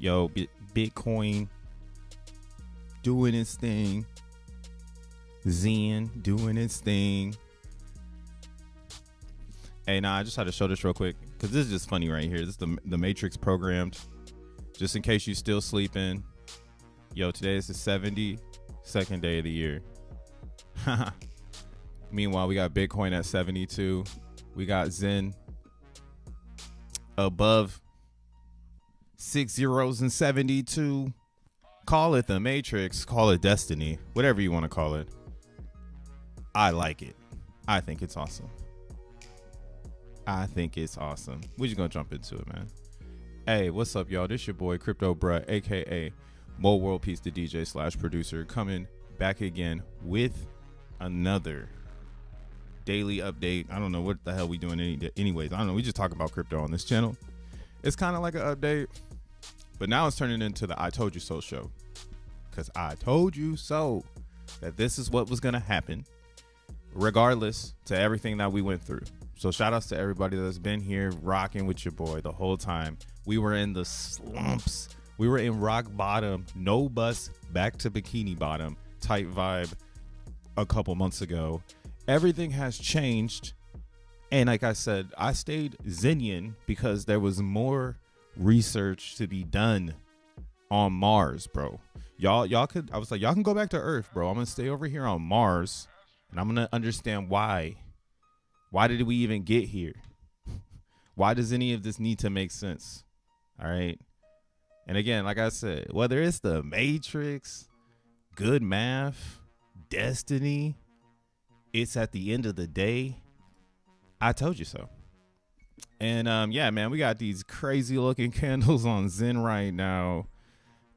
Yo, Bitcoin doing its thing. Zen doing its thing. Hey, nah, I just had to show this real quick because this is just funny right here. This is the Matrix programmed. Just in case you still sleeping. Yo, today is the 72nd day of the year. Meanwhile, we got Bitcoin at 72. We got Zen above 6 zeros and 72. Call it the Matrix, call it Destiny, whatever you want to call it. I like it. I think it's awesome. We're just gonna jump into it, man. Hey, what's up, y'all? This your boy Crypto Bruh, aka Mo World Peace, the DJ / producer, coming back again with another daily update. I don't know what the hell we doing anyways. I don't know. We just talk about crypto on this channel. It's kind of like an update, but now it's turning into the I told you so show, because I told you so that this is what was gonna happen regardless to everything that we went through. So shout outs to everybody that's been here rocking with your boy the whole time. We were in the slumps. We were in rock bottom, no bus, back to bikini bottom type vibe a couple months ago. Everything has changed. And like I said, I stayed Zenian because there was more research to be done on Mars, bro. Y'all can go back to Earth, bro. I'm going to stay over here on Mars and I'm going to understand why. Why did we even get here? Why does any of this need to make sense? All right. And again, like I said, whether it's the Matrix, good math, Destiny, it's at the end of the day, I told you so. And yeah, man, we got these crazy looking candles on Zen right now.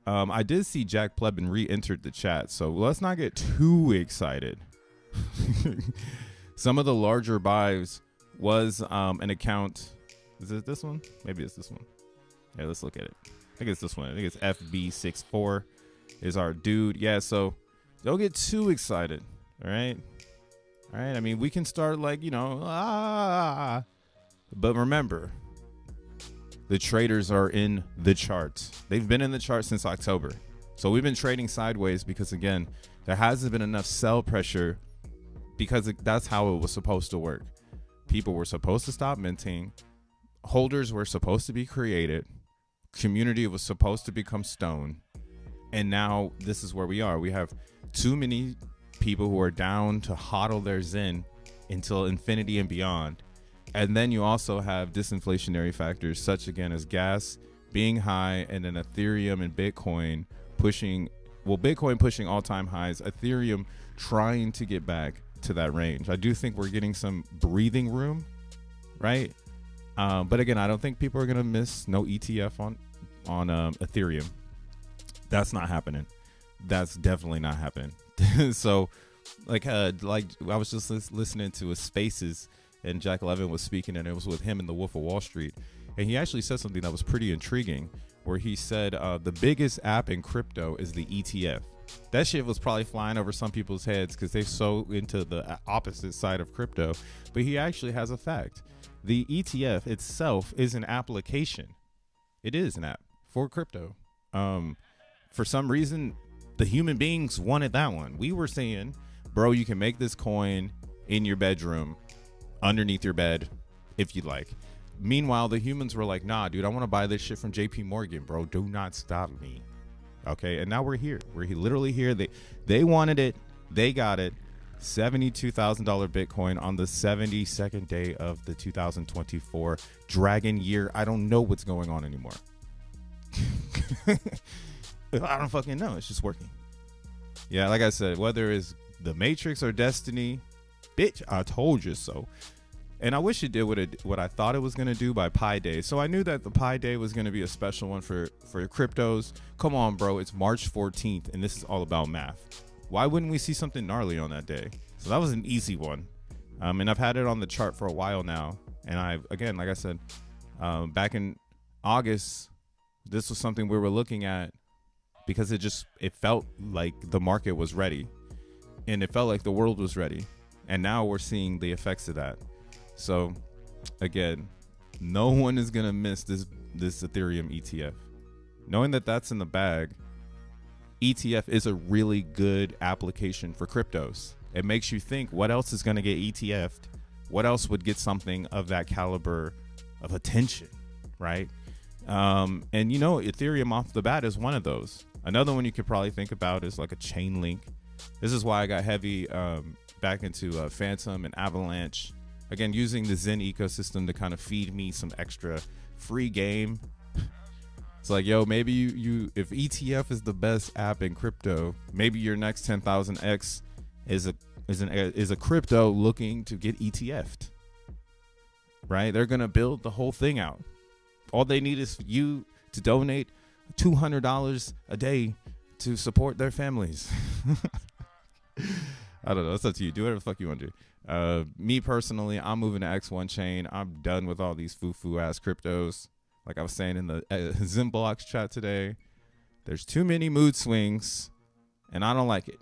I did see Jack Plebin re-entered the chat, so let's not get too excited. Some of the larger buys was an account. Is it this one? Maybe it's this one. Yeah, let's look at it. I think it's this one. I think it's FB64 is our dude. Yeah, so don't get too excited. All right. All right. I mean, we can start like, but remember, the traders are in the charts. They've been in the chart since October. So we've been trading sideways because, again, there hasn't been enough sell pressure because that's how it was supposed to work. People were supposed to stop minting. Holders were supposed to be created. Community was supposed to become stone. And now this is where we are. We have too many people who are down to hodl their Zen until infinity and beyond. And then you also have disinflationary factors such again as gas being high and then Ethereum and Bitcoin pushing, well, Bitcoin pushing all-time highs, Ethereum trying to get back to that range. I do think we're getting some breathing room, right? But again, I don't think people are gonna miss no ETF on Ethereum. That's not happening. That's definitely not happening. So like I was just listening to his Spaces and Jack Levin was speaking, and it was with him in the Wolf of Wall Street, and he actually said something that was pretty intriguing, where he said the biggest app in crypto is the ETF. That shit was probably flying over some people's heads because they're so into the opposite side of crypto. But he actually has a fact. The ETF itself is an application. It is an app for crypto. For some reason, the human beings wanted that one. We were saying, bro, you can make this coin in your bedroom, underneath your bed, if you'd like. Meanwhile, the humans were like, nah, dude, I want to buy this shit from JP Morgan, bro. Do not stop me. Okay, and now we're here. We're literally here. They wanted it. They got it. $72,000 Bitcoin on the 72nd day of the 2024 Dragon year. I don't know what's going on anymore. I don't fucking know. It's just working. Yeah, like I said, whether it's the Matrix or Destiny, bitch, I told you so. And I wish it did what I thought it was going to do by Pi Day. So I knew that the Pi Day was going to be a special one for cryptos. Come on, bro. It's March 14th, and this is all about math. Why wouldn't we see something gnarly on that day? So that was an easy one. And I've had it on the chart for a while now. And again, like I said, back in August, this was something we were looking at because it felt like the market was ready. And it felt like the world was ready. And now we're seeing the effects of that. So again, no one is going to miss this Ethereum ETF. knowing that that's in the bag, ETF is a really good application for cryptos. It makes you think, what else is going to get ETF'd? What else would get something of that caliber of attention, right? And you know, Ethereum off the bat is one of those. Another one you could probably think about is like a chain link. This is why I got heavy back into Phantom and Avalanche. Again, using the Zen ecosystem to kind of feed me some extra free game. It's like, yo, maybe you if ETF is the best app in crypto, maybe your next 10,000x is a crypto looking to get ETF'd, right? They're gonna build the whole thing out. All they need is you to donate $200 a day to support their families. I don't know. It's up to you. Do whatever the fuck you want to do. Me personally, I'm moving to X1 chain. I'm done with all these foo-foo ass cryptos. Like I was saying in the XENblocks chat today, there's too many mood swings, and I don't like it.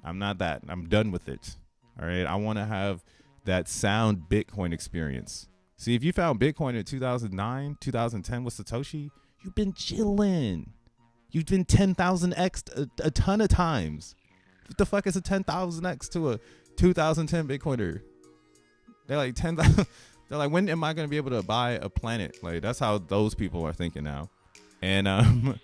I'm not that. I'm done with it. All right. I want to have that sound Bitcoin experience. See, if you found Bitcoin in 2009, 2010 with Satoshi, you've been chilling. You've been 10,000x a ton of times. What the fuck is a 10,000x to a 2010 Bitcoiner? They're like 10,000. They're like, when am I going to be able to buy a planet? Like, that's how those people are thinking now. And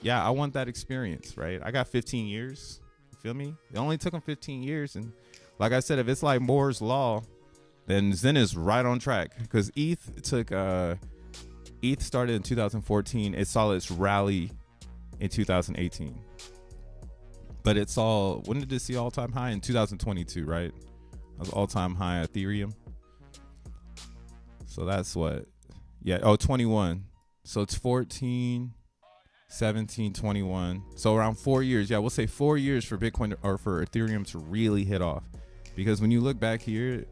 yeah, I want that experience, right? I got 15 years. You feel me? It only took them 15 years. And like I said, if it's like Moore's Law, then Zen is right on track. Because ETH started in 2014. It saw its rally in 2018. But it saw, when did it see all-time high? In 2022, right? That was all-time high Ethereum. So that's what, yeah, 21. So it's 14, 17, 21. So around 4 years. Yeah, we'll say 4 years for Bitcoin or for Ethereum to really hit off. Because when you look back here,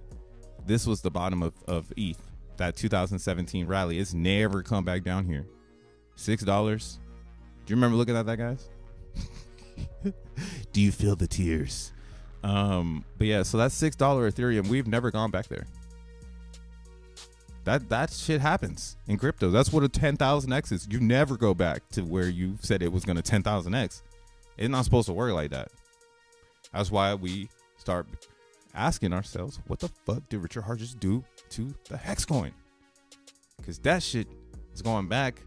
this was the bottom of ETH, that 2017 rally. It's never come back down here. $6. Do you remember looking at that, guys? Do you feel the tears? But yeah, so that's $6 Ethereum. We've never gone back there. That shit happens in crypto. That's what a 10,000x is. You never go back to where you said it was going to 10,000x. It's not supposed to work like that. That's why we start asking ourselves, what the fuck did Richard Hart just do to the Hex coin? Because that shit is going back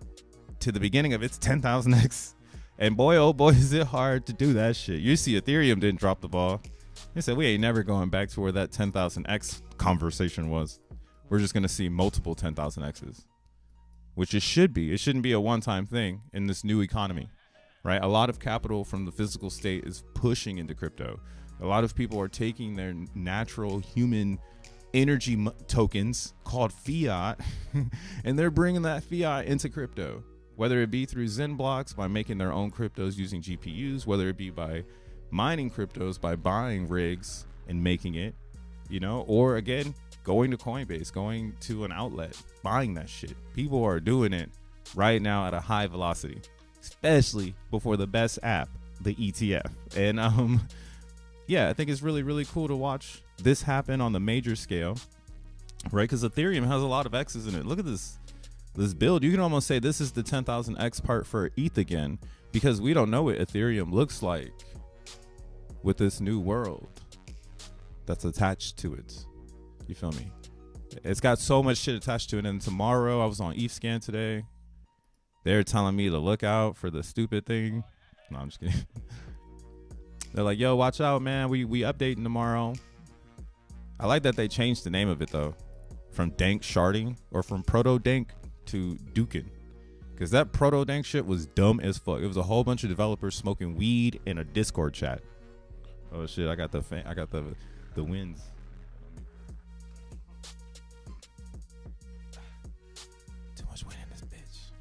to the beginning of its 10,000x. And boy, oh boy, is it hard to do that shit. You see Ethereum didn't drop the ball. They said, we ain't never going back to where that 10,000x conversation was. We're just going to see multiple 10,000x's, which it should be. It shouldn't be a one-time thing in this new economy, right? A lot of capital from the physical state is pushing into crypto. A lot of people are taking their natural human energy tokens called fiat, and they're bringing that fiat into crypto, whether it be through XENblocks by making their own cryptos using GPUs, whether it be by mining cryptos by buying rigs and making it, you know, or again, going to Coinbase, going to an outlet, buying that shit. People are doing it right now at a high velocity, especially before the best app, the ETF. And yeah, I think it's really, really cool to watch this happen on the major scale, right? Because Ethereum has a lot of X's in it. Look at this build. You can almost say this is the 10,000x part for ETH again, because we don't know what Ethereum looks like with this new world that's attached to it. You feel me? It's got so much shit attached to it. And tomorrow, I was on ETHScan today. They're telling me to look out for the stupid thing. No, I'm just kidding. They're like, yo, watch out, man. We updating tomorrow. I like that they changed the name of it, though. From Dank Sharding, or from Proto Dank to Dukin. Because that Proto Dank shit was dumb as fuck. It was a whole bunch of developers smoking weed in a Discord chat. Oh, shit. I got the wins.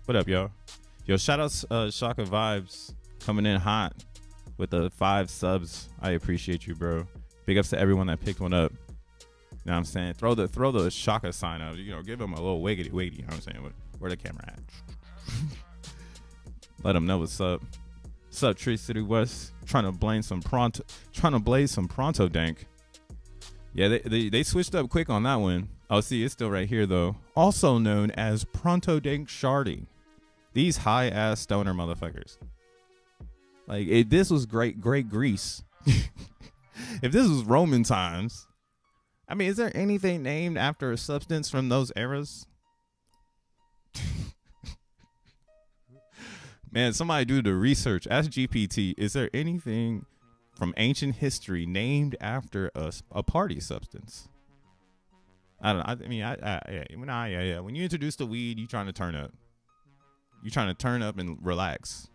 What up, yo? Yo, shout out Shaka Vibes coming in hot with the 5 subs. I appreciate you, bro. Big ups to everyone that picked one up. You know what I'm saying? Throw the Shaka sign up. You know, give him a little wiggity. You know what I'm saying? Where the camera at? Let them know what's up. What's up, Tree City West? Trying to blaze some pronto dank. Yeah, they switched up quick on that one. Oh, see, it's still right here though. Also known as Pronto Dank Sharding. These high ass stoner motherfuckers. Like, this was great Greece. If this was Roman times, I mean, is there anything named after a substance from those eras? Man, somebody do the research. Ask GPT, is there anything from ancient history named after a party substance? I don't know. I mean, yeah. When you introduce the weed, you trying to turn up. You trying to turn up and relax.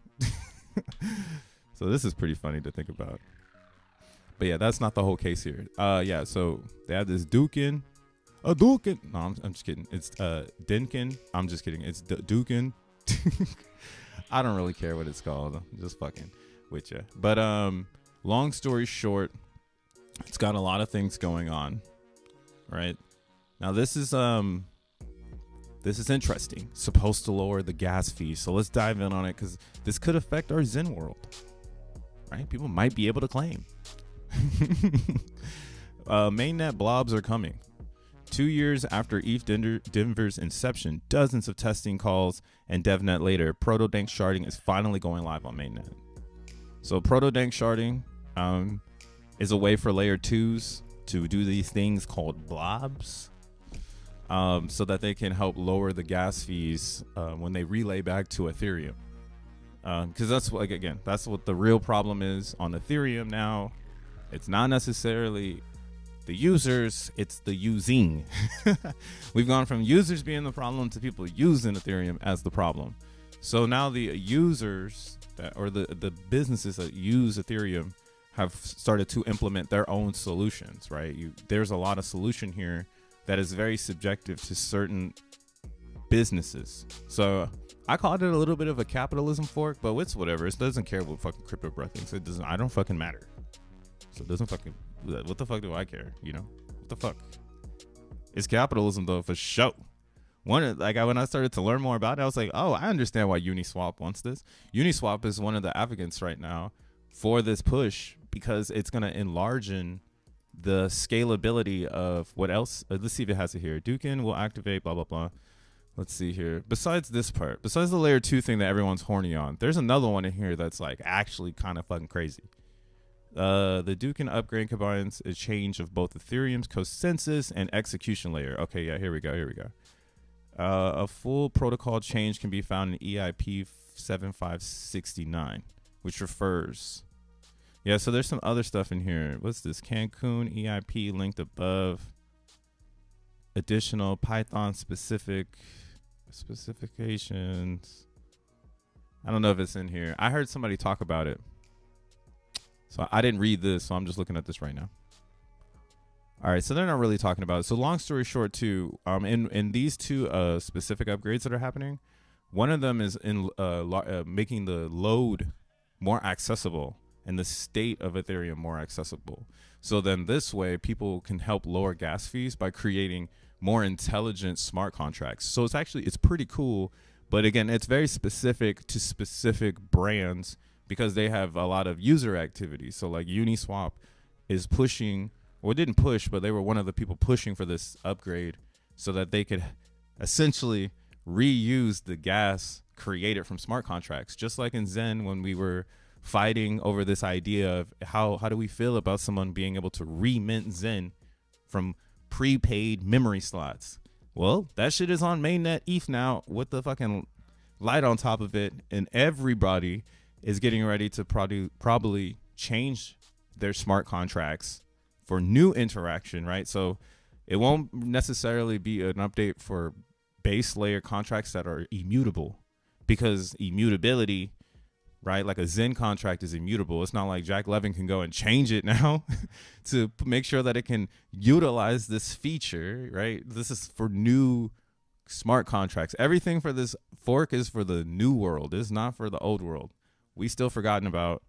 So this is pretty funny to think about. But yeah, that's not the whole case here. Yeah, so they have this Dukin. A Dukin. No, I'm just kidding. It's Dinkin. I'm just kidding. It's Dukin. I don't really care what it's called. I'm just fucking with you. But long story short, it's got a lot of things going on. Right? Now this is interesting. Supposed to lower the gas fees. So let's dive in on it, because this could affect our Zen world. Right? People might be able to claim. Mainnet blobs are coming. 2 years after ETH Denver's inception, dozens of testing calls and DevNet later, proto-dank sharding is finally going live on mainnet. So proto-dank sharding is a way for layer 2s to do these things called blobs, so that they can help lower the gas fees when they relay back to Ethereum. Because that's what, again, that's what the real problem is on Ethereum now. It's not necessarily the users, it's the using. We've gone from users being the problem to people using Ethereum as the problem. So now the users or the businesses that use Ethereum have started to implement their own solutions, right? There's a lot of solution here that is very subjective to certain businesses. So I called it a little bit of a capitalism fork, but it's whatever. It doesn't care what fucking crypto breath thinks. It doesn't. I don't fucking matter. So it doesn't fucking. What the fuck do I care? You know, what the fuck? It's capitalism though, for sure. When I started to learn more about it, I was like, oh, I understand why Uniswap wants this. Uniswap is one of the advocates right now for this push, because it's gonna enlarge the scalability of what else. Let's see if it has it here. Dukin will activate blah blah blah. Let's see here. Besides this part, besides the layer 2 thing that everyone's horny on, there's another one in here that's like actually kind of fucking crazy. The Dukin upgrade combines a change of both Ethereum's consensus and execution layer. Okay, yeah, here we go. A full protocol change can be found in EIP 7569, which refers. Yeah, so there's some other stuff in here. What's this? Cancun EIP linked above. Additional Python specifications. I don't know if it's in here. I heard somebody talk about it. So I didn't read this, so I'm just looking at this right now. All right, so they're not really talking about it. So long story short, too, in these two specific upgrades that are happening, one of them is in making the load more accessible and the state of Ethereum more accessible. So then this way, people can help lower gas fees by creating more intelligent smart contracts. So it's pretty cool. But again, it's very specific to specific brands, because they have a lot of user activity. So like Uniswap is pushing, or didn't push, but they were one of the people pushing for this upgrade so that they could essentially reuse the gas created from smart contracts. Just like in Zen, when we were fighting over this idea of how do we feel about someone being able to remint Zen from prepaid memory slots. Well, that shit is on mainnet ETH now with the fucking light on top of it, and everybody is getting ready to probably change their smart contracts for new interaction, right? So it won't necessarily be an update for base layer contracts that are immutable, because immutability, right? Like a Zen contract is immutable. It's not like Jack Levin can go and change it now to make sure that it can utilize this feature, right? This is for new smart contracts. Everything for this fork is for the new world. It's not for the old world. We still forgotten about,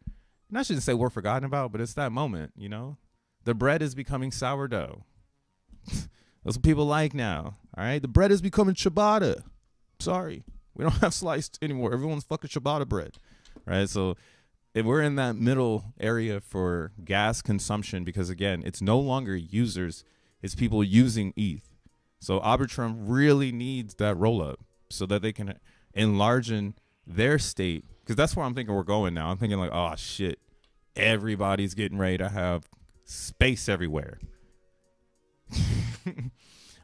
and I shouldn't say we're forgotten about, but it's that moment, you know? The bread is becoming sourdough. That's what people like now, all right? The bread is becoming ciabatta. Sorry, we don't have sliced anymore. Everyone's fucking ciabatta bread, right? So if we're in that middle area for gas consumption, because again, it's no longer users, it's people using ETH. So Arbitrum really needs that roll up so that they can enlarging their state, because that's where I'm thinking we're going now. I'm thinking like, oh shit, everybody's getting ready to have space everywhere.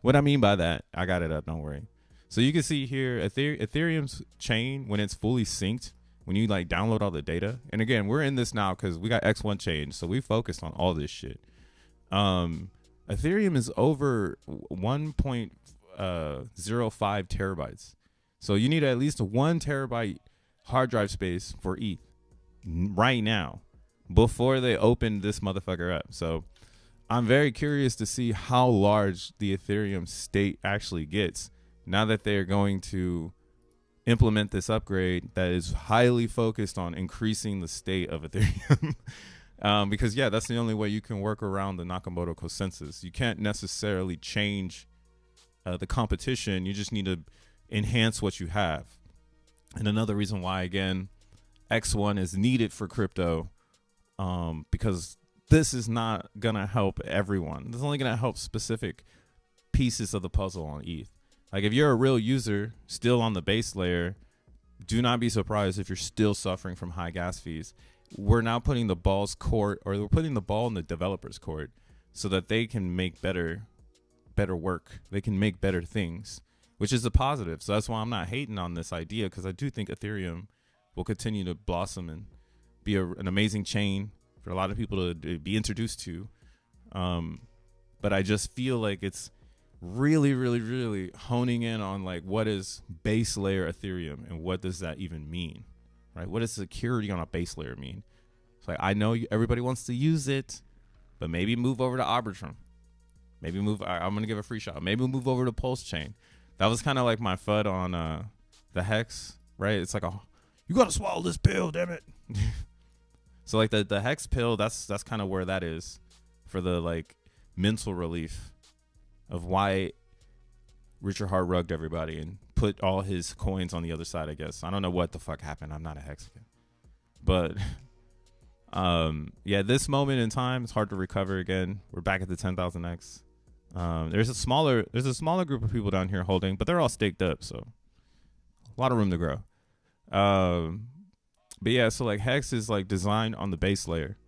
What I mean by that, I got it up, don't worry. So you can see here Ethereum's chain, when it's fully synced, when you like download all the data, and again, we're in this now because we got X1 chain, so we focused on all this shit. Ethereum is over 1.05 terabytes. So you need at least a 1 terabyte hard drive space for ETH right now before they open this motherfucker up. So I'm very curious to see how large the Ethereum state actually gets now that they're going to implement this upgrade that is highly focused on increasing the state of Ethereum. Because yeah, that's the only way you can work around the Nakamoto consensus. You can't necessarily change the competition. You just need to enhance what you have. And another reason why, again, X1 is needed for crypto, because this is not gonna help everyone. This is only gonna help specific pieces of the puzzle on ETH. Like if you're a real user still on the base layer, do not be surprised if you're still suffering from high gas fees. We're now putting the ball's court, or we're putting the ball in the developer's court, so that they can make better work. They can make better things, which is a positive. So that's why I'm not hating on this idea, because I do think Ethereum will continue to blossom and be an amazing chain for a lot of people to be introduced to. But I just feel like it's really honing in on like what is base layer Ethereum and what does that even mean, right? What does security on a base layer mean? It's like, I know everybody wants to use it, but maybe move over to Arbitrum. Maybe move. I'm gonna give a free shot. Maybe move over to Pulse Chain. That was kind of like my FUD on the Hex, right? It's like, you gotta swallow this pill, damn it. So like the Hex pill, that's kind of where that is for the like mental relief of why Richard Hart rugged everybody and put all his coins on the other side, I guess. I don't know what the fuck happened. I'm not a Hexican. But yeah, this moment in time, it's hard to recover again. We're back at the 10,000x. There's a smaller group of people down here holding, but they're all staked up, so a lot of room to grow. But yeah, so like Hex is like designed on the base layer.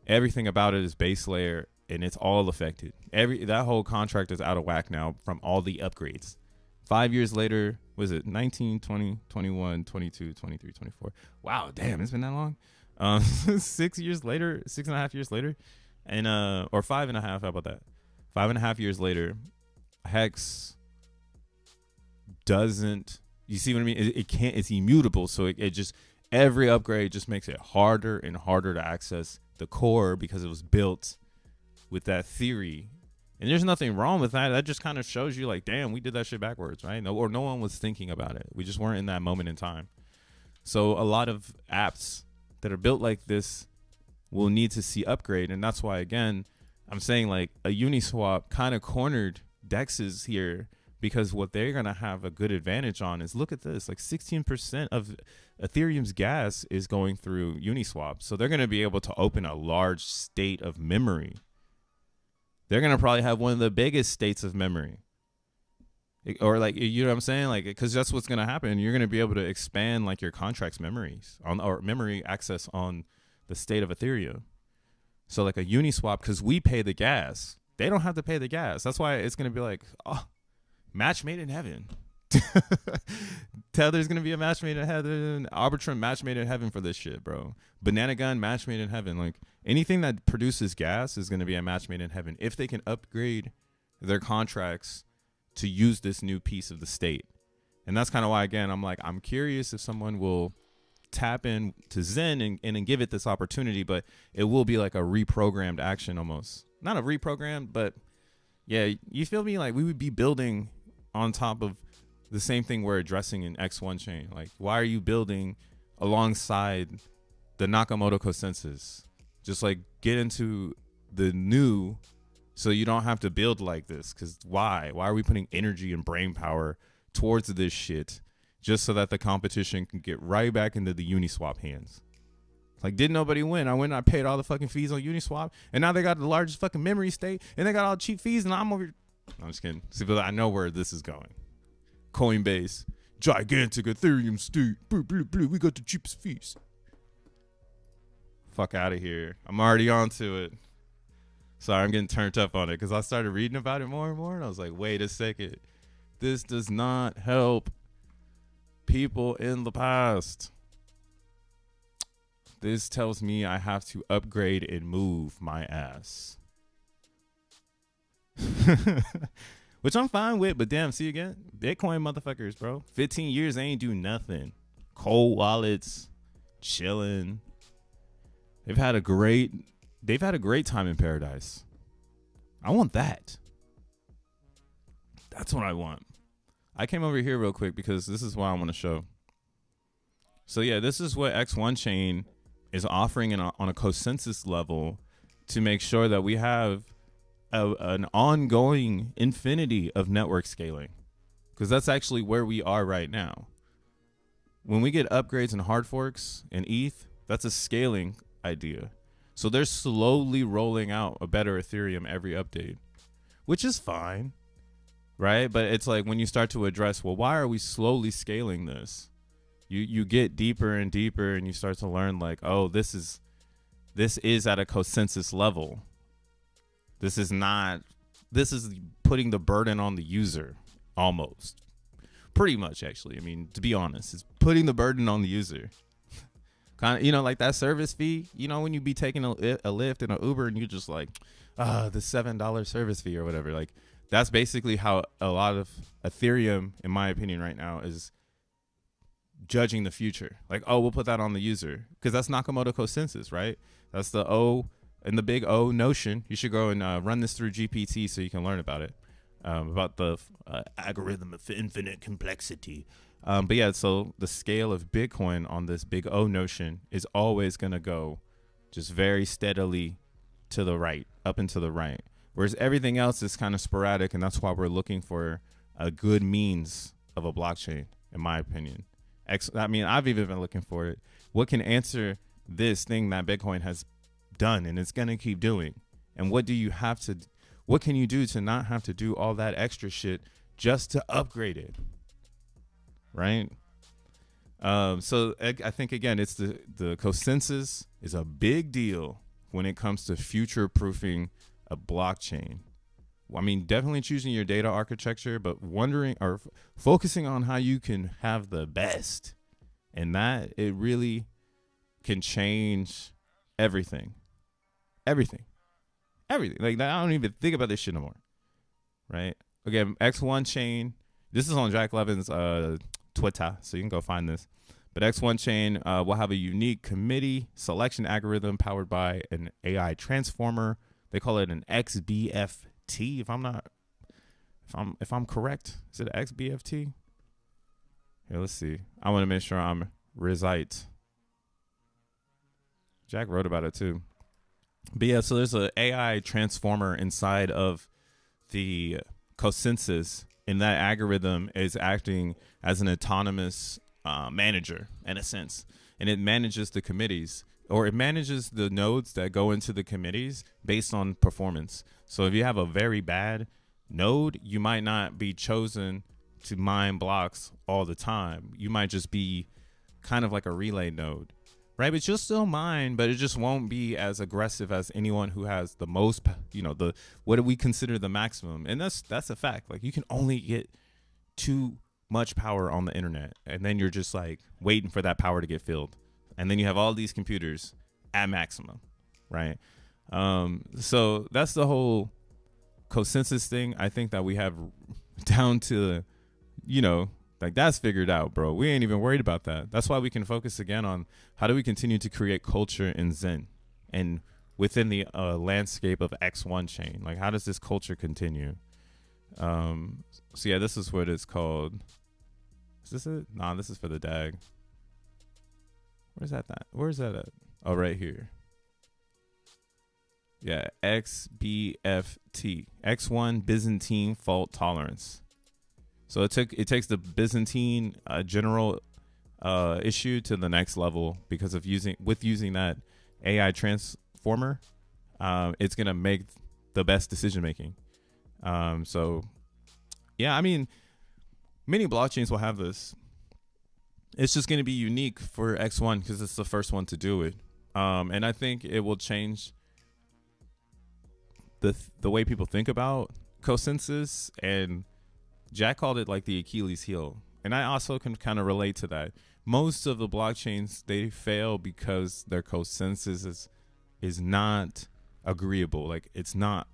Everything about it is base layer, and it's all affected. That whole contract is out of whack now from all the upgrades. 5 years later, was it 19, 20, 21, 22, 23, 24? Wow, damn, it's been that long. 6 years later, 6.5 years later, and or 5.5. How about that? 5.5 years later, Hex doesn't. You see what I mean? It can't. It's immutable. So it just, every upgrade just makes it harder and harder to access the core because it was built with that theory. And there's nothing wrong with that. That just kind of shows you like, damn, we did that shit backwards, right? No one was thinking about it. We just weren't in that moment in time. So a lot of apps that are built like this will need to see upgrade. And that's why, again, I'm saying like a Uniswap kind of cornered DEXs here, because what they're going to have a good advantage on is, look at this, like 16% of Ethereum's gas is going through Uniswap. So they're going to be able to open a large state of memory. They're going to probably have one of the biggest states of memory. Or like, you know what I'm saying? Like, because that's what's going to happen. You're going to be able to expand like your contract's memories on, or memory access on the state of Ethereum. So like a Uniswap, because we pay the gas, they don't have to pay the gas. That's why it's going to be like, oh, match made in heaven. Tether's going to be a match made in heaven. Arbitrum match made in heaven for this shit, bro. Banana Gun match made in heaven. Like anything that produces gas is going to be a match made in heaven if they can upgrade their contracts to use this new piece of the state. And that's kind of why, again, I'm like, I'm curious if someone will tap in to Zen and give it this opportunity, but it will be like a reprogrammed action almost. Not a reprogrammed, but yeah, you feel me? Like we would be building on top of the same thing we're addressing in X1 chain. Like, why are you building alongside the Nakamoto consensus? Just like get into the new so you don't have to build like this. Because why? Why are we putting energy and brain power towards this shit just so that the competition can get right back into the Uniswap hands? Like, did nobody win? I went and I paid all the fucking fees on Uniswap, and now they got the largest fucking memory state, and they got all the cheap fees, and I'm over here. No, I'm just kidding. See, but I know where this is going. Coinbase, gigantic Ethereum state. We got the cheapest fees. Fuck out of here. I'm already onto it. Sorry, I'm getting turned up on it because I started reading about it more and more, and I was like, wait a second. This does not help people in the past. This tells me I have to upgrade and move my ass. Which I'm fine with, but damn, see again? Bitcoin motherfuckers, bro. 15 years, they ain't do nothing. Cold wallets, chilling. They've had a great time in paradise. I want that. That's what I want. I came over here real quick because this is what I want to show. So yeah, this is what X1 chain is offering on a consensus level to make sure that we have an ongoing infinity of network scaling, because that's actually where we are right now. When we get upgrades and hard forks and ETH, that's a scaling idea. So they're slowly rolling out a better Ethereum every update, which is fine, right? But it's like when you start to address, well, why are we slowly scaling this? You get deeper and deeper, and you start to learn like, oh, this is at a consensus level. This is putting the burden on the user, almost. Pretty much, actually. I mean, to be honest, it's putting the burden on the user. Kind of, you know, like that service fee, you know, when you be taking a Lyft and an Uber and you're just like, the $7 service fee or whatever. Like, that's basically how a lot of Ethereum, in my opinion right now, is judging the future. Like, oh, we'll put that on the user, because that's Nakamoto consensus, right? That's the O and the big O notion. You should go and run this through GPT so you can learn about it, about the algorithm of infinite complexity. But yeah, so the scale of Bitcoin on this big O notion is always going to go just very steadily to the right, up and to the right. Whereas everything else is kind of sporadic, and that's why we're looking for a good means of a blockchain, in my opinion. I mean, I've even been looking for it. What can answer this thing that Bitcoin has done and it's going to keep doing? And what can you do to not have to do all that extra shit just to upgrade it? Right? So I think, again, it's the consensus is a big deal when it comes to future proofing a blockchain. I mean, definitely choosing your data architecture, but wondering or focusing on how you can have the best, and that it really can change everything. Like that, I don't even think about this shit no more. Right? Again, X1 chain. This is on Jack Levin's Twitter, so you can go find this. But X1 chain will have a unique committee selection algorithm powered by an AI transformer. They call it an XBFT. If I'm correct, is it XBFT? Here, let's see. I want to make sure I'm right. Jack wrote about it too. But yeah, so there's an AI transformer inside of the consensus, and that algorithm is acting as an autonomous manager in a sense, and it manages the committees, or it manages the nodes that go into the committees based on performance. So if you have a very bad node, you might not be chosen to mine blocks all the time. You might just be kind of like a relay node, right? But you'll still mine, but it just won't be as aggressive as anyone who has the most, what do we consider the maximum? And that's a fact. Like, you can only get too much power on the internet, and then you're just like waiting for that power to get filled. And then you have all these computers at maximum, right? So that's the whole consensus thing. I think that we have down to, like, that's figured out, bro. We ain't even worried about that. That's why we can focus again on how do we continue to create culture in Zen and within the landscape of X1 chain. Like, how does this culture continue? So yeah, this is what it's called. Is this it? Nah, this is for the DAG. Where's that at? Oh, right here. Yeah, XBFT, X1 Byzantine fault tolerance. So it takes the Byzantine general issue to the next level, because of using that AI transformer, it's gonna make the best decision making. So yeah, I mean, many blockchains will have this. It's just going to be unique for X1 because it's the first one to do it. And I think it will change the way people think about consensus. And Jack called it like the Achilles heel. And I also can kind of relate to that. Most of the blockchains, they fail because their consensus is not agreeable. Like, it's not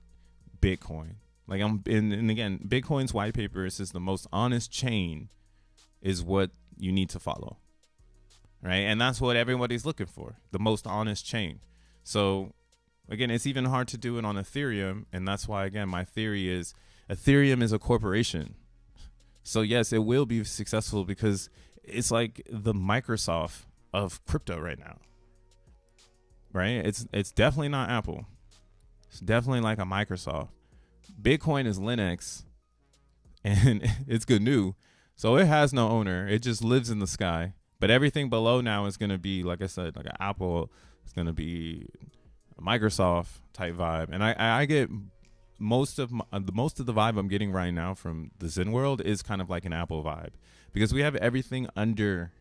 Bitcoin. Like, and again, Bitcoin's white paper says the most honest chain is what you need to follow, right? And that's what everybody's looking for, the most honest chain. So again, it's even hard to do it on Ethereum. And that's why, again, my theory is Ethereum is a corporation. So yes, it will be successful because it's like the Microsoft of crypto right now, right? It's definitely not Apple. It's definitely like a Microsoft. Bitcoin is Linux, and it's GNU, so it has no owner. It just lives in the sky. But everything below now is going to be, like I said, like an Apple. It's going to be a Microsoft type vibe, and I get most of the vibe I'm getting right now from the Zen world is kind of like an Apple vibe, because we have everything under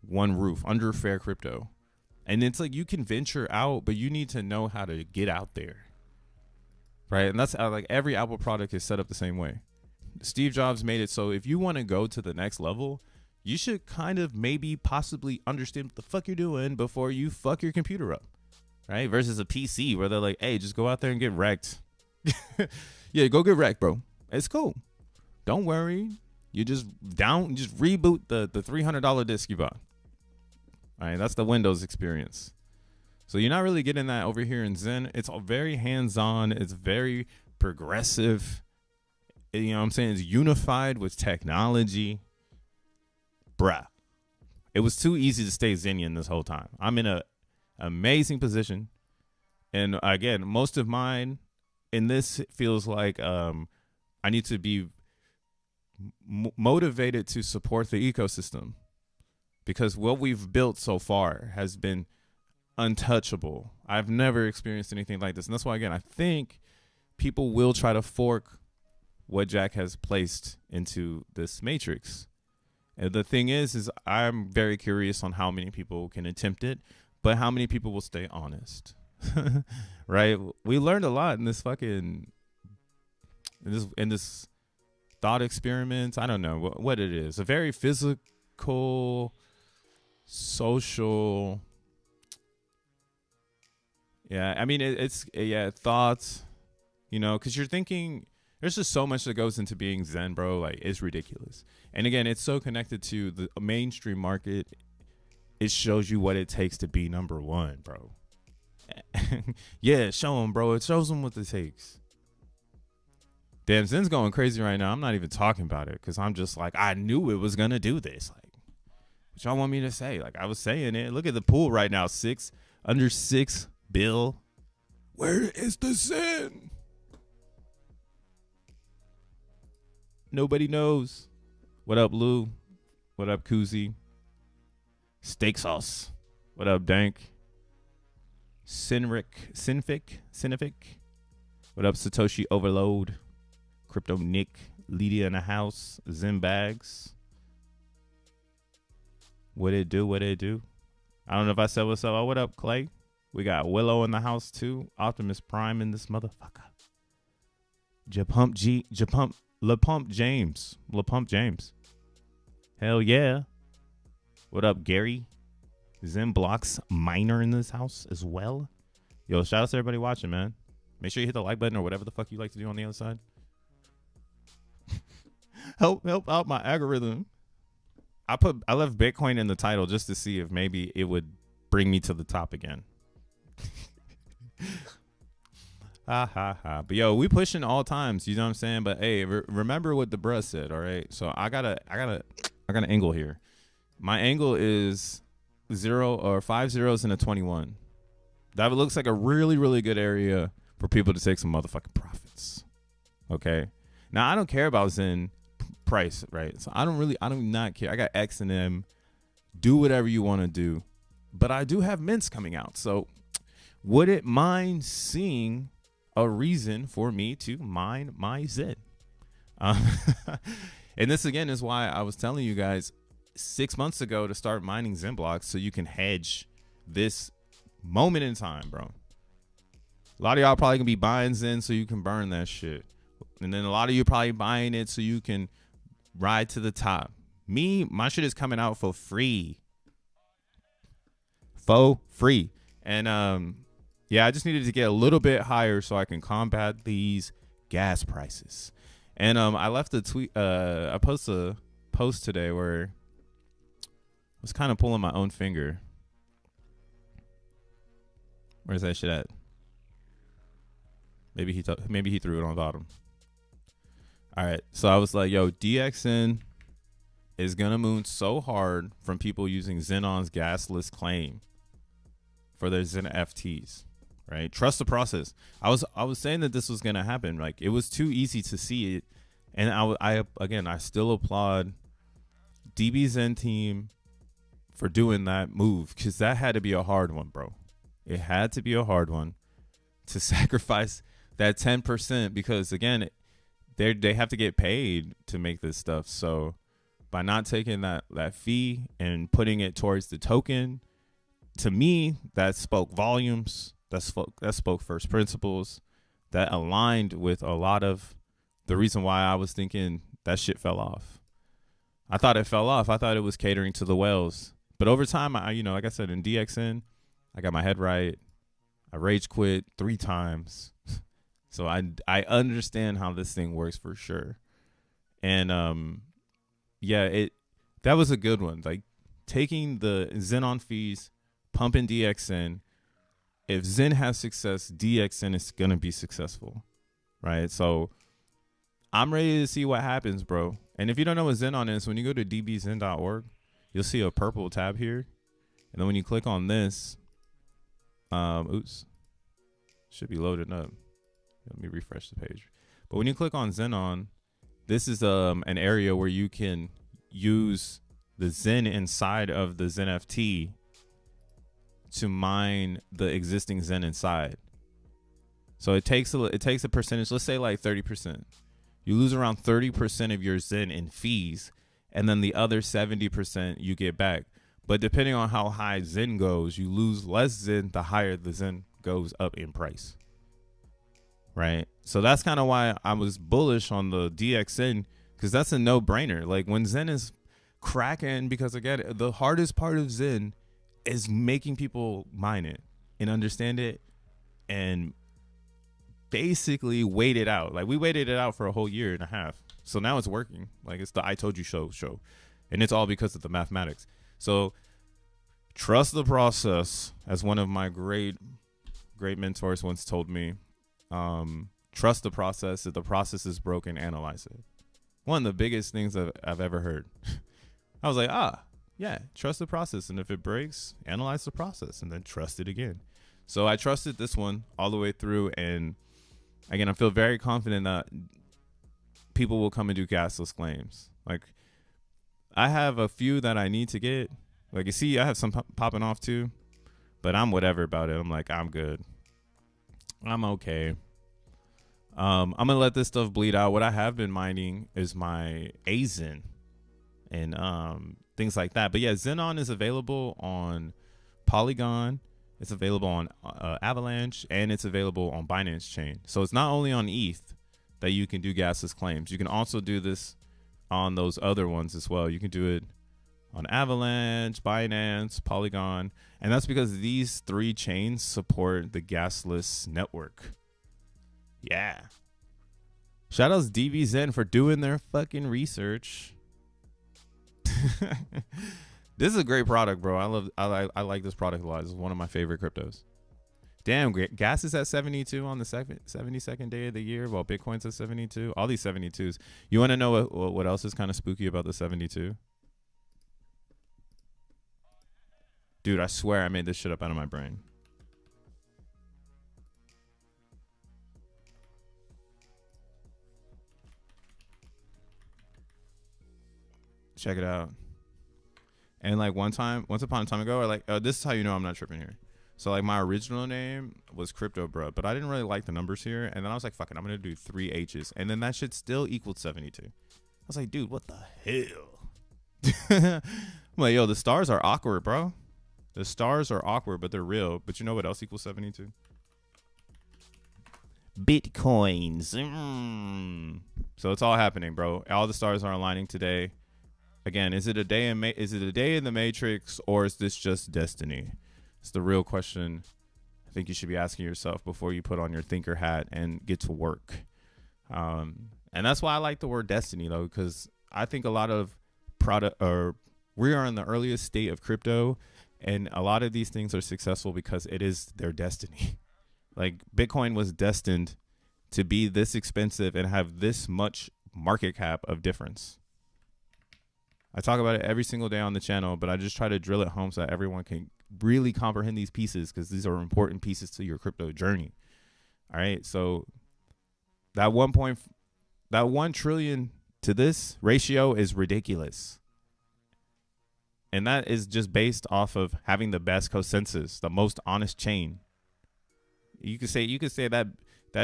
one roof, under fair crypto. And it's like you can venture out, but you need to know how to get out there, right? And that's how, like, every Apple product is set up the same way. Steve Jobs made it so if you want to go to the next level, you should kind of maybe possibly understand what the fuck you're doing before you fuck your computer up, right? Versus a PC where they're like, hey, just go out there and get wrecked. Yeah, go get wrecked, bro. It's cool. Don't worry. You just reboot the $300 disc you bought. All right, that's the Windows experience. So you're not really getting that over here in Zen. It's all very hands-on. It's very progressive. You know what I'm saying? It's unified with technology. Bruh. It was too easy to stay Zenian this whole time. I'm in an amazing position. And again, most of mine in this feels like I need to be motivated to support the ecosystem, because what we've built so far has been untouchable. I've never experienced anything like this. And that's why, again, I think people will try to fork what Jack has placed into this matrix. And the thing is I'm very curious on how many people can attempt it, but how many people will stay honest. Right? We learned a lot in this fucking in this thought experiment. I don't know what it is. A very physical, social. Yeah, I mean it's thoughts. You know, because you're thinking there's just so much that goes into being Zen, bro. Like, it's ridiculous. And again, it's so connected to the mainstream market. It shows you what it takes to be number one, bro. Yeah, show them, bro. It shows them what it takes. Damn, Zen's going crazy right now. I'm not even talking about it because I'm just like, I knew it was going to do this. Like, what y'all want me to say? Like, I was saying it. Look at the pool right now. Under $6 billion. Where is the Zen? Nobody knows. What up, Lou? What up, Koozie? Steak sauce. What up, Dank? Sinfic. What up, Satoshi Overload? Crypto Nick. Lydia in the house. Zen Bags. What it do? I don't know if I said what's up. Oh, what up, Clay? We got Willow in the house, too. Optimus Prime in this motherfucker. LaPump James. Hell yeah. What up, Gary? XENblocks Miner in this house as well. Yo, shout out to everybody watching, man. Make sure you hit the like button or whatever the fuck you like to do on the other side. help out my algorithm. I left Bitcoin in the title just to see if maybe it would bring me to the top again. Ha ha ha. But yo, we pushing all times, you know what I'm saying? But hey, remember what the bruh said, all right? So I got an angle here. My angle is 5 zeros and a 21. That looks like a really, really good area for people to take some motherfucking profits. Okay. Now I don't care about Zen price, right? So I do not care. I got XNM. Do whatever you want to do. But I do have mints coming out. So wouldn't mind seeing a reason for me to mine my Zen. And this again is why I was telling you guys, 6 months ago to start mining XENblocks so you can hedge this moment in time, bro. A lot of y'all probably gonna be buying Zen so you can burn that shit. And then a lot of you probably buying it so you can ride to the top. Me, my shit is coming out for free. For free. And yeah, I just needed to get a little bit higher so I can combat these gas prices. And I left a tweet, I posted a post today where I was kind of pulling my own finger. Where's that shit at? Maybe he threw it on the bottom. All right, so I was like, yo, DXN is gonna moon so hard from people using Xenon's gasless claim for their XeNFTs, right? Trust the process. I was saying that this was gonna happen. Like, it was too easy to see it, and I still applaud DBZen team for doing that move, because that had to be a hard one, bro. It had to be a hard one to sacrifice that 10%, because again, they have to get paid to make this stuff. So by not taking that fee and putting it towards the token, to me, that spoke volumes. That spoke first principles. That aligned with a lot of the reason why I was thinking that shit fell off. I thought it fell off. I thought it was catering to the whales. But over time, like I said, in DXN, I got my head right. I rage quit 3 times. So I understand how this thing works for sure. And yeah, that was a good one. Like, taking the Xenon fees, pumping DXN. If Zen has success, DXN is gonna be successful, right? So I'm ready to see what happens, bro. And if you don't know what Xenon is, when you go to dbzen.org, you'll see a purple tab here, and then when you click on this, should be loaded up. Let me refresh the page. But when you click on Xenon, this is an area where you can use the Zen inside of the XenFT to mine the existing Zen inside. So it takes a percentage, let's say like 30%. You lose around 30% of your Zen in fees, and then the other 70% you get back. But depending on how high Zen goes, you lose less Zen the higher the Zen goes up in price. Right? So that's kind of why I was bullish on the DXN, because that's a no-brainer. Like, when Zen is cracking, because again, the hardest part of Zen is making people mine it and understand it and basically wait it out. Like, we waited it out for a whole year and a half. So now it's working. Like, it's the I told you show. And it's all because of the mathematics. So trust the process, as one of my great mentors once told me. Trust the process. If the process is broken, analyze it. One of the biggest things I've ever heard. I was like, yeah, trust the process. And if it breaks, analyze the process and then trust it again. So I trusted this one all the way through. And again, I feel very confident that people will come and do gasless claims. Like, I have a few that I need to get. Like, you see, I have some popping off too, but I'm whatever about it. I'm like, I'm good. I'm okay. I'm gonna let this stuff bleed out. What I have been mining is my AZEN and things like that. But yeah, Xenon is available on Polygon. It's available on Avalanche, and it's available on Binance Chain. So it's not only on ETH that you can do gasless claims. You can also do this on those other ones as well. You can do it on Avalanche, Binance, Polygon, and that's because these 3 chains support the gasless network. Yeah. Shout outs DBZen for doing their fucking research. This is a great product, bro. I like this product a lot. It's one of my favorite cryptos. Damn, gas is at 72 on the 72nd day of the year, while Bitcoin's at 72. All these 72s. You want to know what else is kind of spooky about the 72? Dude, I swear I made this shit up out of my brain. Check it out. And like once upon a time ago, this is how you know I'm not tripping here. So like my original name was Crypto Bro, but I didn't really like the numbers here. And then I was like, fuck it, I'm going to do 3 H's. And then that shit still equaled 72. I was like, dude, what the hell? I'm like, yo, the stars are awkward, bro. The stars are awkward, but they're real. But you know what else equals 72? Bitcoins. So it's all happening, bro. All the stars are aligning today. Again, is it a day in the Matrix, or is this just destiny? It's the real question I think you should be asking yourself before you put on your thinker hat and get to work. And that's why I like the word destiny, though, because I think a lot of we are in the earliest state of crypto, and a lot of these things are successful because it is their destiny. Like Bitcoin was destined to be this expensive and have this much market cap of difference. I talk about it every single day on the channel, but I just try to drill it home so that everyone can really comprehend these pieces, because these are important pieces to your crypto journey. All right. So that 1 trillion to this ratio is ridiculous. And that is just based off of having the best consensus, the most honest chain. You could say that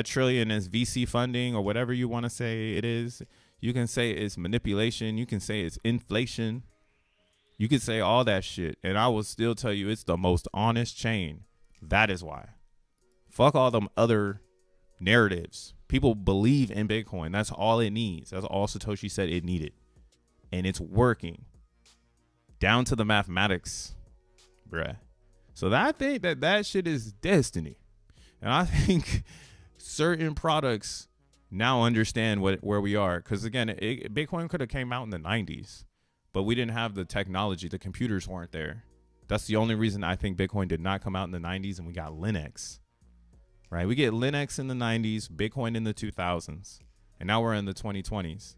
trillion is VC funding or whatever you want to say it is. You can say it's manipulation. You can say it's inflation. You can say all that shit, and I will still tell you it's the most honest chain. That is why. Fuck all them other narratives. People believe in Bitcoin. That's all it needs. That's all Satoshi said it needed. And it's working. Down to the mathematics, bruh. So I think that shit is destiny. And I think certain products now understand where we are. Because, again, Bitcoin could have came out in the 90s, but we didn't have the technology. The computers weren't there. That's the only reason I think Bitcoin did not come out in the 90s, and we got Linux. Right? We get Linux in the 90s, Bitcoin in the 2000s, and now we're in the 2020s.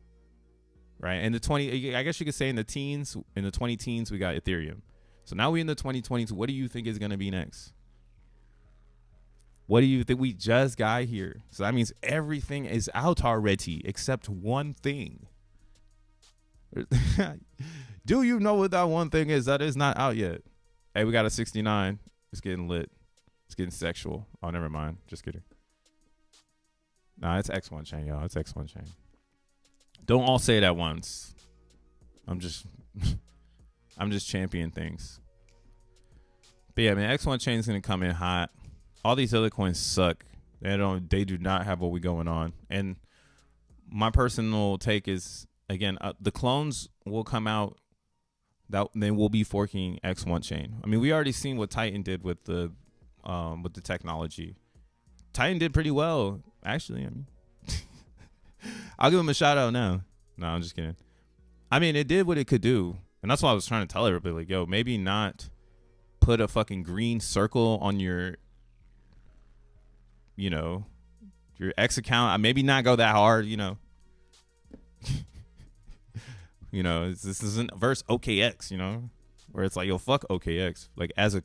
Right? And I guess you could say in the 20 teens, we got Ethereum. So now we in the 2020s. What do you think is going to be next? What do you think? We just got here. So that means everything is out already except one thing. Do you know what that one thing is? That is not out yet. Hey, we got a 69. It's getting lit. It's getting sexual. Oh, never mind. Just kidding. Nah, it's X1 chain, y'all. It's X1 chain. Don't all say it at once. I'm just championing things. But yeah, man, X1 chain is gonna come in hot. All these other coins suck. They do not have what we going on. And my personal take is, again, the clones will come out. That they will be forking X1 chain. I mean, we already seen what Titan did with the technology. Titan did pretty well, actually. I mean, I'll give him a shout out now. No, I'm just kidding. I mean, it did what it could do, and that's why I was trying to tell everybody, like, yo, maybe not put a fucking green circle on your, your X account. Maybe not go that hard, this isn't verse OKX, where it's like, yo, fuck OKX. Like, as a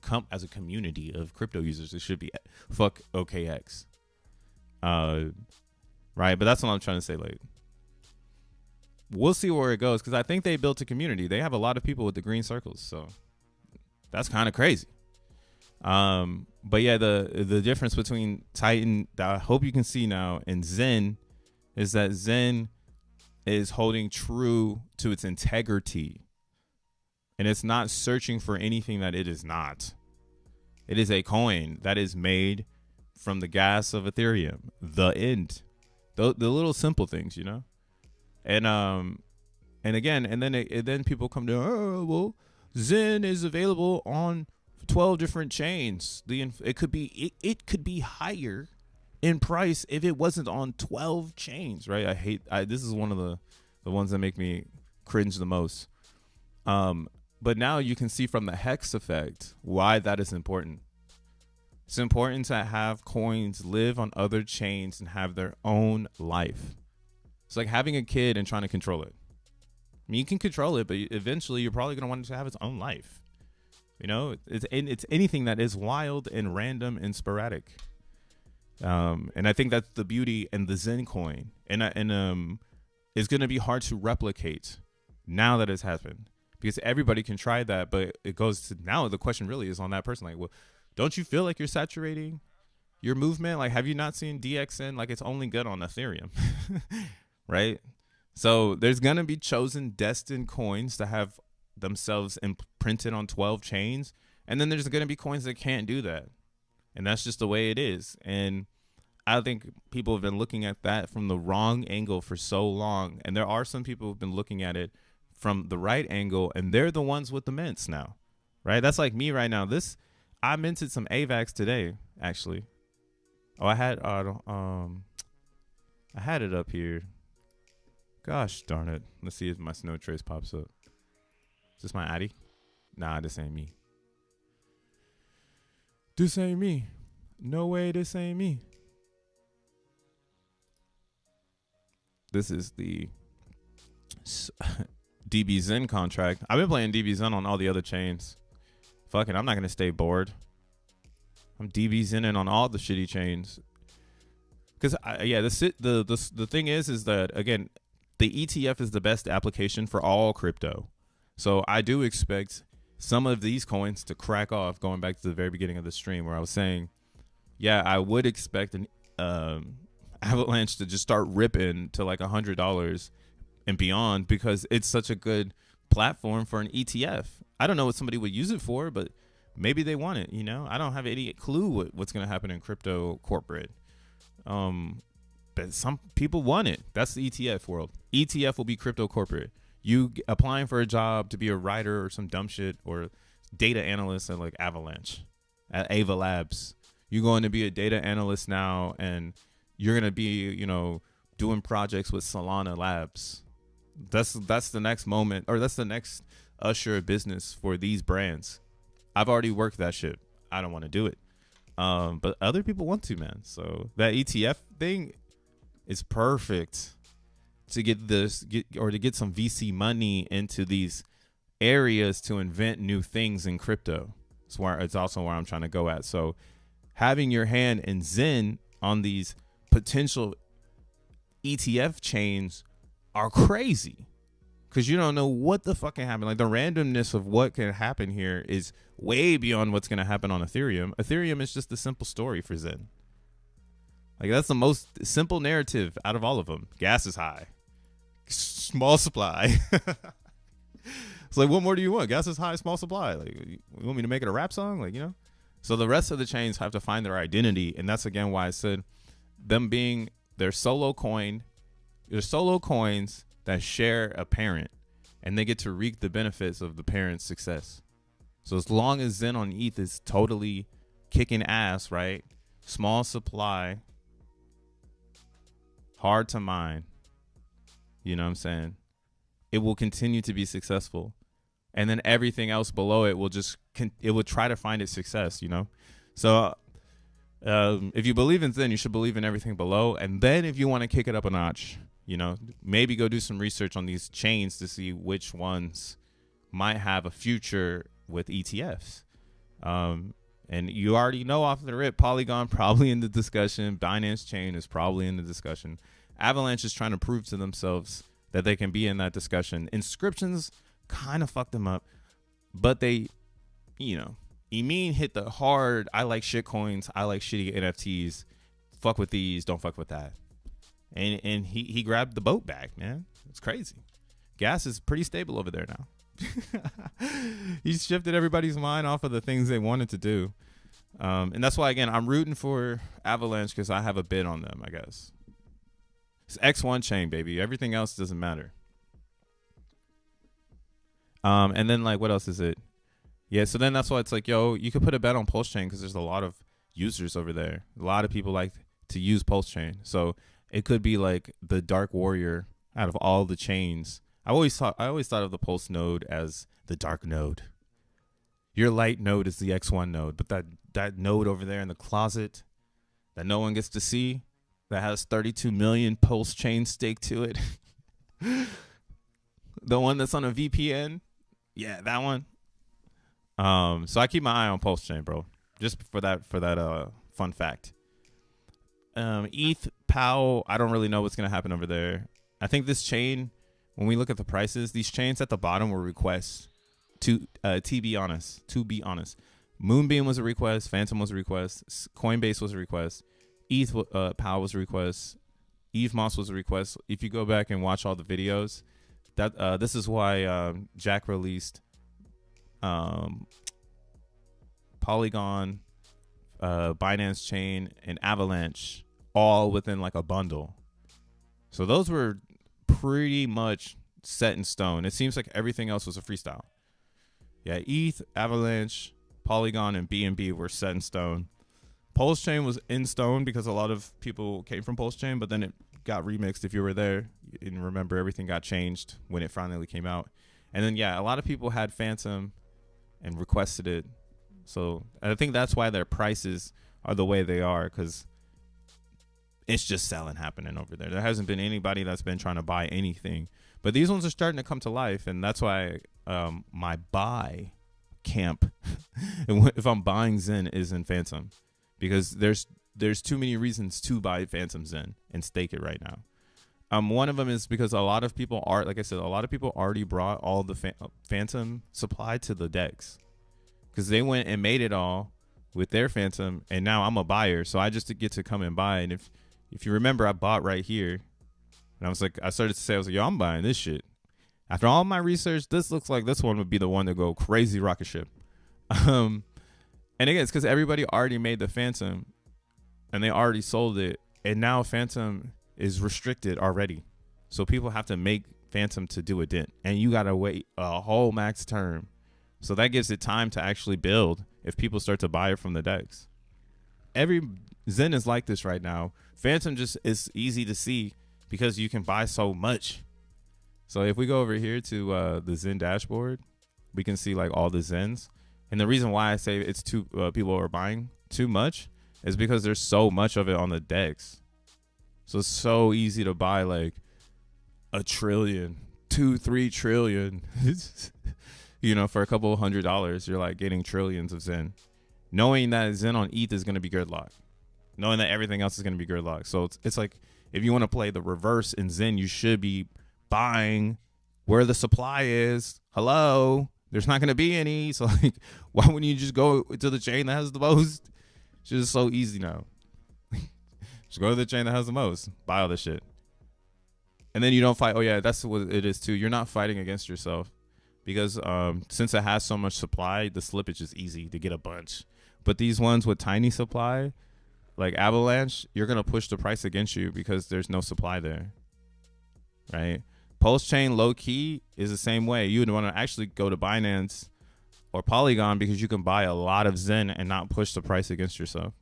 community of crypto users, it should be fuck OKX. Right, but that's what I'm trying to say. Like, we'll see where it goes, because I think they built a community. They have a lot of people with the green circles, so that's kind of crazy. But yeah, the difference between Titan, that I hope you can see now, and Zen is that Zen is holding true to its integrity, and it's not searching for anything that it is not. It is a coin that is made from the gas of Ethereum, the end, the little simple things, and again, and then people come to, oh, well, Zen is available on 12 different chains. It could be higher in price if it wasn't on 12 chains, right? This is one of the ones that make me cringe the most. But now you can see from the hex effect why that is important. It's important to have coins live on other chains and have their own life. It's like having a kid and trying to control it. I mean, you can control it, but eventually you're probably going to want it to have its own life. It's anything that is wild and random and sporadic. And I think that's the beauty in the Zen coin. And it's going to be hard to replicate now that it's happened, because everybody can try that. But it goes to, now the question really is on that person. Like, well, don't you feel like you're saturating your movement? Like, have you not seen DXN? Like, it's only good on Ethereum, right? So there's going to be chosen destined coins to have themselves imprinted on 12 chains. And then there's going to be coins that can't do that. And that's just the way it is. And I think people have been looking at that from the wrong angle for so long. And there are some people who've been looking at it from the right angle, and they're the ones with the mints now, right? That's like me right now. I minted some AVAX today, actually. Oh, I had it up here. Gosh darn it. Let's see if my snow trace pops up. Is this my Addy? Nah, this ain't me. This ain't me. No way, this ain't me. This is the DBZen contract. I've been playing DBZen on all the other chains. Fuck it, I'm not gonna stay bored. I'm DBZenning on all the shitty chains. Because the thing is that again, the ETF is the best application for all crypto. So I do expect some of these coins to crack off. Going back to the very beginning of the stream where I was saying, yeah, I would expect an Avalanche to just start ripping to like $100 and beyond, because it's such a good platform for an ETF. I don't know what somebody would use it for, but maybe they want it. You know, I don't have any clue what's going to happen in crypto corporate. But some people want it. That's the ETF world. ETF will be crypto corporate. You applying for a job to be a writer or some dumb shit or data analyst at like Avalanche, at Ava Labs. You're going to be a data analyst now, and you're going to be, you know, doing projects with Solana Labs. That's the next moment, or that's the next usher of business for these brands. I've already worked that shit. I don't want to do it. But other people want to, man. So that ETF thing is perfect to get some VC money into these areas to invent new things in crypto. It's also where I'm trying to go at. So having your hand in Xen on these potential ETF chains are crazy, because you don't know what the fuck can happen. Like the randomness of what can happen here is way beyond what's going to happen on Ethereum. Ethereum is just a simple story for Xen. Like that's the most simple narrative out of all of them. Gas is high, small supply. It's like, what more do you want? Gas is high, small supply. Like, you want me to make it a rap song? Like, you know? So the rest of the chains have to find their identity. And that's again why I said them being their solo coin. There's solo coins that share a parent, and they get to reap the benefits of the parent's success. So as long as Xen on ETH is totally kicking ass, right? Small supply, hard to mine. You know what I'm saying? It will continue to be successful. And then everything else below it will try to find its success, you know? So if you believe in Xen, you should believe in everything below. And then if you want to kick it up a notch, you know, maybe go do some research on these chains to see which ones might have a future with ETFs. And you already know off the rip, Polygon probably in the discussion. Binance Chain is probably in the discussion. Avalanche is trying to prove to themselves that they can be in that discussion. Inscriptions kind of fucked them up, but they, you know, Emin hit the hard, I like shit coins, I like shitty NFTs, fuck with these, don't fuck with that. And he grabbed the boat back, man. It's crazy. Gas is pretty stable over there now. He's shifted everybody's mind off of the things they wanted to do. And that's why, again, I'm rooting for Avalanche because I have a bid on them, I guess. It's X1 chain, baby. Everything else doesn't matter. And then, like, what else is it? Yeah, so then that's why it's like, yo, you could put a bet on Pulse Chain because there's a lot of users over there. A lot of people like to use Pulse Chain. So it could be like the Dark Warrior out of all the chains. I always thought of the Pulse node as the dark node. Your light node is the X1 node, but that node over there in the closet that no one gets to see, that has 32 million Pulse Chain staked to it. The one that's on a VPN. Yeah, that one. So I keep my eye on Pulse Chain, bro. Just for that fun fact. ETH, P.o.P, I don't really know what's gonna happen over there. I think this chain, when we look at the prices, these chains at the bottom were requests. To be honest, Moonbeam was a request, Phantom was a request, Coinbase was a request, ETH, P.o.P was a request, Eve Moss was a request. If you go back and watch all the videos, that this is why Jack released Polygon, Binance Chain, and Avalanche all within like a bundle. So those were pretty much set in stone. It seems like everything else was a freestyle. Yeah, ETH, Avalanche, Polygon, and BNB were set in stone. Pulse Chain was in stone because a lot of people came from Pulse Chain, but then it got remixed. If you were there and remember, everything got changed when it finally came out. And then, yeah, a lot of people had Phantom and requested it. So I think that's why their prices are the way they are, because it's just selling happening over there. There hasn't been anybody that's been trying to buy anything. But these ones are starting to come to life, and that's why my buy camp, if I'm buying Zen, is in Phantom, because there's too many reasons to buy Phantom Zen and stake it right now. One of them is because a lot of people are, like I said, a lot of people already brought all the Phantom supply to the DEX, because they went and made it all with their Phantom, and now I'm a buyer, so I just get to come and buy. And if you remember, I bought right here, and I started to say, I was like, yo, I'm buying this shit. After all my research, this looks like this one would be the one to go crazy rocket ship. And again, it's because everybody already made the Phantom, and they already sold it, and now Phantom is restricted already. So people have to make Phantom to do a dent, and you got to wait a whole max term. So that gives it time to actually build if people start to buy it from the DEX. Every Zen is like this right now. Phantom just is easy to see because you can buy so much. So if we go over here to the Zen dashboard, we can see like all the Zens. And the reason why I say it's too people are buying too much is because there's so much of it on the DEX. So it's so easy to buy like 1 trillion, 2-3 trillion. You know, for a couple $100, you're like getting trillions of Zen, knowing that Zen on ETH is going to be gridlocked, knowing that everything else is going to be gridlocked. So it's like, if you want to play the reverse in Zen, you should be buying where the supply is. Hello, there's not going to be any. So like, why wouldn't you just go to the chain that has the most? It's just so easy now. Just go to the chain that has the most, buy all this shit. And then you don't fight. Oh yeah, that's what it is too. You're not fighting against yourself. Because since it has so much supply, the slippage is easy to get a bunch. But these ones with tiny supply, like Avalanche, you're going to push the price against you because there's no supply there, right? Pulse Chain low-key is the same way. You would want to actually go to Binance or Polygon because you can buy a lot of Zen and not push the price against yourself.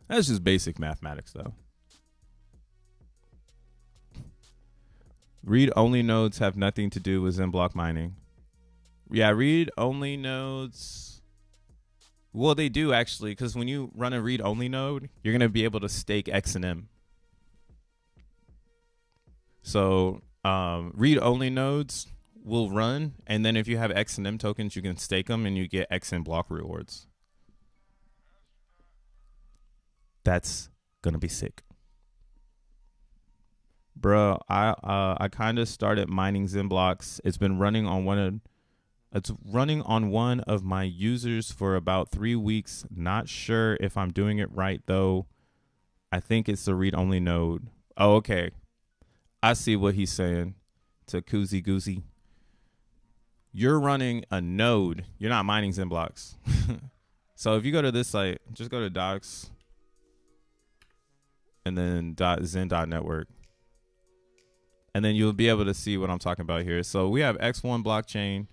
That's just basic mathematics, though. Read-only nodes have nothing to do with XenBlock mining. Yeah, read-only nodes. Well, they do actually, because when you run a read-only node, you're going to be able to stake XNM. So read-only nodes will run, and then if you have XNM tokens, you can stake them, and you get XENblock rewards. That's going to be sick. Bro, I kind of started mining XenBlocks. It's been running on one of my users for about 3 weeks. Not sure if I'm doing it right though. I think it's the read-only node. Oh, okay. I see what he's saying. To Koozie Goozie. You're running a node. You're not mining XenBlocks. So if you go to this site, just go to docs and then .zen.network. And then you'll be able to see what I'm talking about here. So we have X1 blockchain.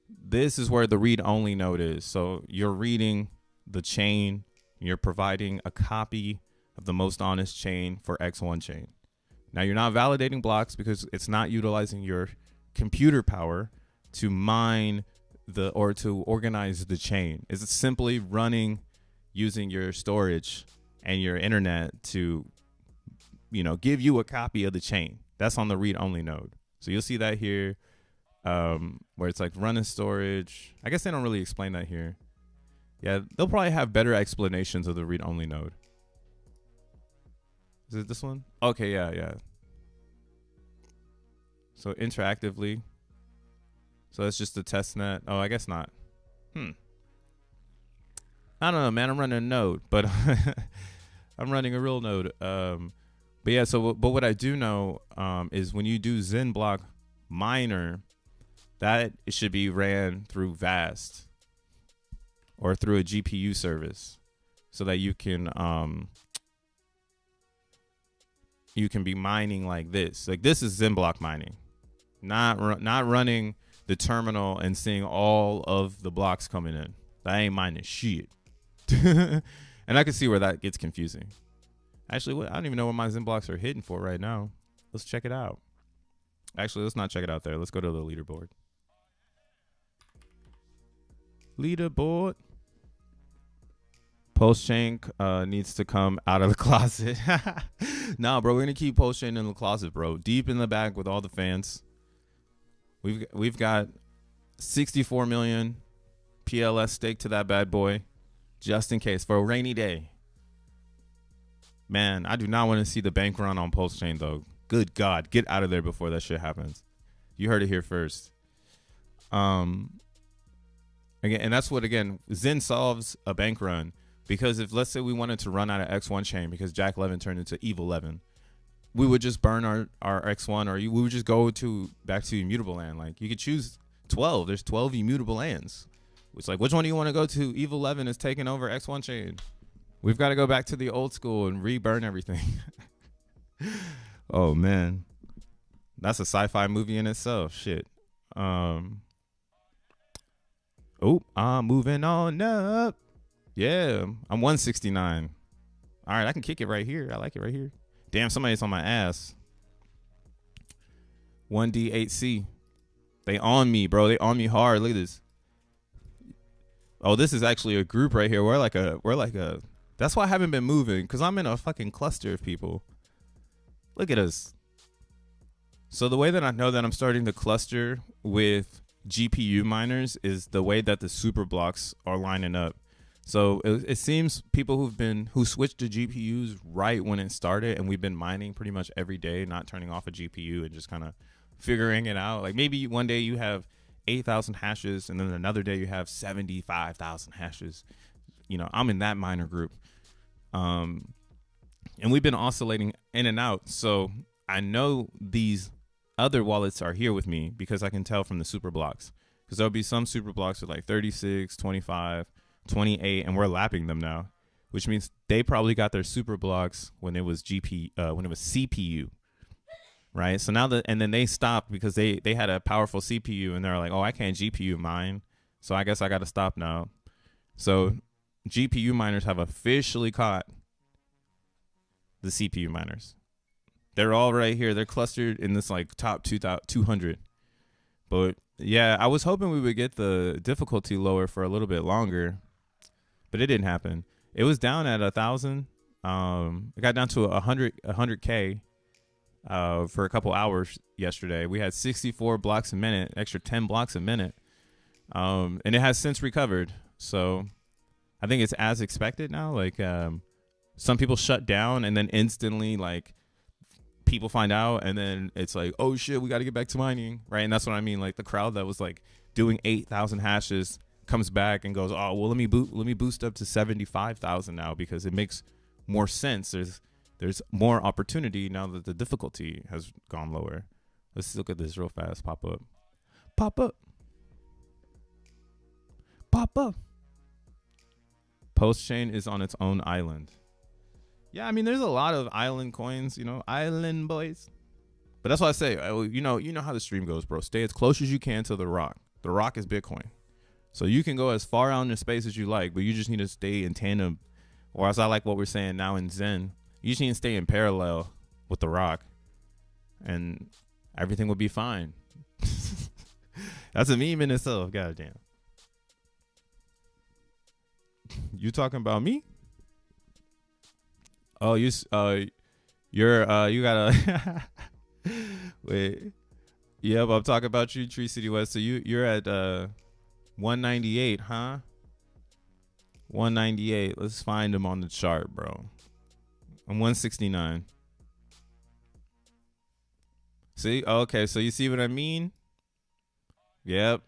This is where the read-only node is. So you're reading the chain. You're providing a copy of the most honest chain for X1 chain. Now, you're not validating blocks because it's not utilizing your computer power to mine or to organize the chain. It's simply running using your storage and your internet to, give you a copy of the chain. That's on the read-only node. So you'll see that here where it's like running storage. I guess they don't really explain that here. Yeah, they'll probably have better explanations of the read-only node. Is it this one? Okay, yeah. So interactively. So it's just the test net. Oh, I guess not. I don't know, man. I'm running a node, but I'm running a real node. But yeah, so but what I do know is when you do XENblock miner, that it should be ran through VAST or through a GPU service, so that you can be mining like this. Like this is XENblock mining, not running the terminal and seeing all of the blocks coming in. That ain't mining shit. And I can see where that gets confusing. Actually, I don't even know what my XENblocks are hidden for right now. Let's check it out. Actually, let's not check it out there. Let's go to the leaderboard. Leaderboard. Postchain needs to come out of the closet. Nah, bro, we're gonna keep Postchain in the closet, bro. Deep in the back with all the fans. We've got 64 million PLS stake to that bad boy, just in case for a rainy day. Man, I do not want to see the bank run on Postchain though. Good God, get out of there before that shit happens. You heard it here first. Again, and that's what Xen solves a bank run, because if let's say we wanted to run out of X1 chain because Jack Levin turned into Evil Levin, we would just burn our X1, or we would just go back to immutable land. Like you could choose 12. There's 12 immutable lands. It's like, which one do you want to go to? Evil Levin is taking over X1 chain. We've got to go back to the old school and re-burn everything. Oh man, that's a sci-fi movie in itself. Shit. I'm moving on up. Yeah, I'm 169. All right, I can kick it right here. I like it right here. Damn, somebody's on my ass. 1D8C. They on me, bro. They on me hard. Look at this. Oh, this is actually a group right here. We're like a. That's why I haven't been moving, because I'm in a fucking cluster of people. Look at us. So the way that I know that I'm starting to cluster with GPU miners is the way that the super blocks are lining up. So it seems people who switched to GPUs right when it started, and we've been mining pretty much every day, not turning off a GPU and just kind of figuring it out. Like maybe one day you have 8,000 hashes, and then another day you have 75,000 hashes. You know, I'm in that miner group. And we've been oscillating in and out. So I know these other wallets are here with me because I can tell from the super blocks. Because there'll be some super blocks with like 36, 25, 28, and we're lapping them now, which means they probably got their super blocks when it was CPU, right? So now and then they stopped because they had a powerful CPU, and they're like, oh, I can't GPU mine, so I guess I got to stop now. So GPU miners have officially caught the CPU miners. They're all right here. They're clustered in this like top 200. But yeah, I was hoping we would get the difficulty lower for a little bit longer, but it didn't happen. It was down at 1,000. It got down to 100K for a couple hours yesterday. We had 64 blocks a minute, extra 10 blocks a minute. And it has since recovered. So I think it's as expected now. Like some people shut down and then instantly like people find out, and then it's like, oh shit, we got to get back to mining, right? And that's what I mean. Like the crowd that was like doing 8,000 hashes comes back and goes, oh well, let me boost up to 75,000 now because it makes more sense. There's more opportunity now that the difficulty has gone lower. Let's look at this real fast. Pop up. Postchain is on its own island. Yeah, I mean, there's a lot of island coins, you know, island boys. But that's why I say, you know how the stream goes, bro. Stay as close as you can to the rock. The rock is Bitcoin. So you can go as far out in space as you like, but you just need to stay in tandem. Or as I like what we're saying now in Zen, you just need to stay in parallel with the rock, and everything will be fine. That's a meme in itself. Goddamn. You talking about me? Oh, you gotta wait. Yep, I'm talking about you, Tree City West. So you're at 198, huh? 198. Let's find him on the chart, bro. I'm 169. See? Okay, so you see what I mean? Yep.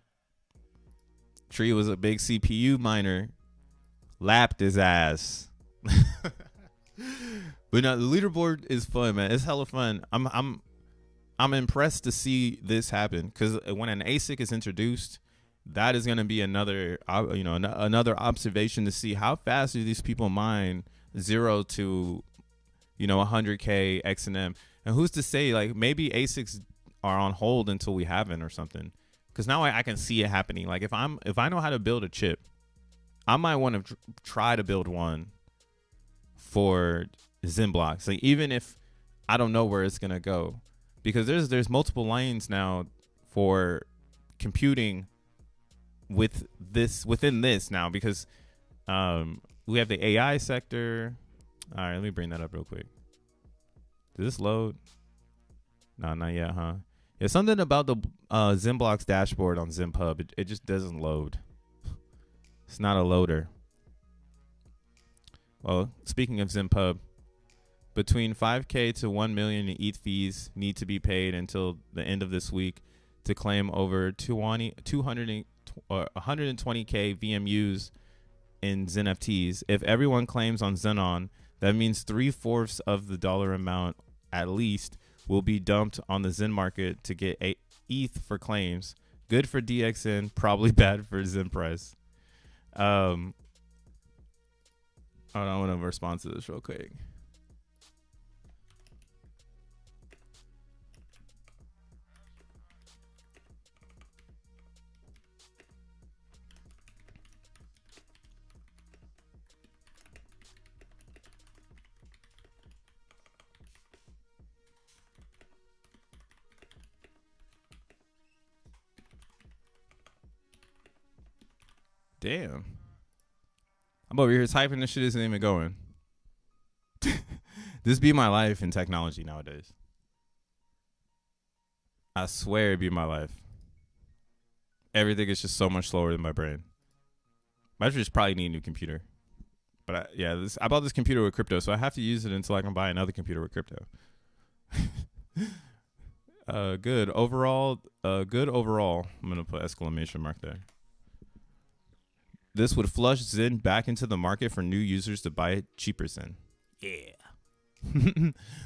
Tree was a big CPU miner. Lapped his ass. But no, the leaderboard is fun, man. It's hella fun. I'm impressed to see this happen because when an ASIC is introduced, that is going to be another another observation to see how fast do these people mine 0 to 100K XNM, and who's to say like maybe ASICs are on hold until we haven't or something. Because now I can see it happening. Like if I know how to build a chip, I might want to try to build one for XENblocks. Like even if I don't know where it's gonna go, because there's multiple lanes now for computing within this now, because we have the AI sector. All right, let me bring that up real quick. Did this load? No, not yet, huh? Yeah, something about the XenBlocks dashboard on XenPub. It just doesn't load. It's not a loader. Well, speaking of XenPub, between 5K to 1 million in ETH fees need to be paid until the end of this week to claim over 120K VMUs in XeNFTs. If everyone claims on Xenon, that means 3/4 of the dollar amount at least will be dumped on the Xen market to get ETH for claims. Good for DXN, probably bad for Xen price. I want to respond to this real quick. Damn. I'm over here typing, this shit isn't even going. This be my life in technology nowadays. I swear it be my life. Everything is just so much slower than my brain. I just probably need a new computer. But I bought this computer with crypto, so I have to use it until I can buy another computer with crypto. Good overall. Good overall. I'm gonna put exclamation mark there. This would flush Xen back into the market for new users to buy cheaper Xen. Yeah.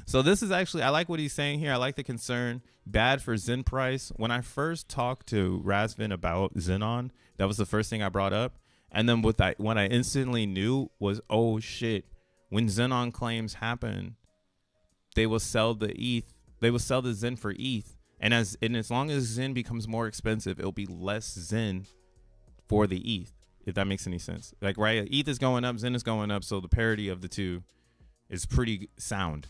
So this is actually, I like what he's saying here. I like the concern. Bad for Xen price. When I first talked to Razvan about Xenon, that was the first thing I brought up. And then what I instantly knew was, oh shit, when Xenon claims happen, they will sell the ETH. They will sell the Xen for ETH. And as long as Xen becomes more expensive, it'll be less Xen for the ETH. If that makes any sense. Like, right, ETH is going up, Xen is going up, so the parity of the two is pretty sound.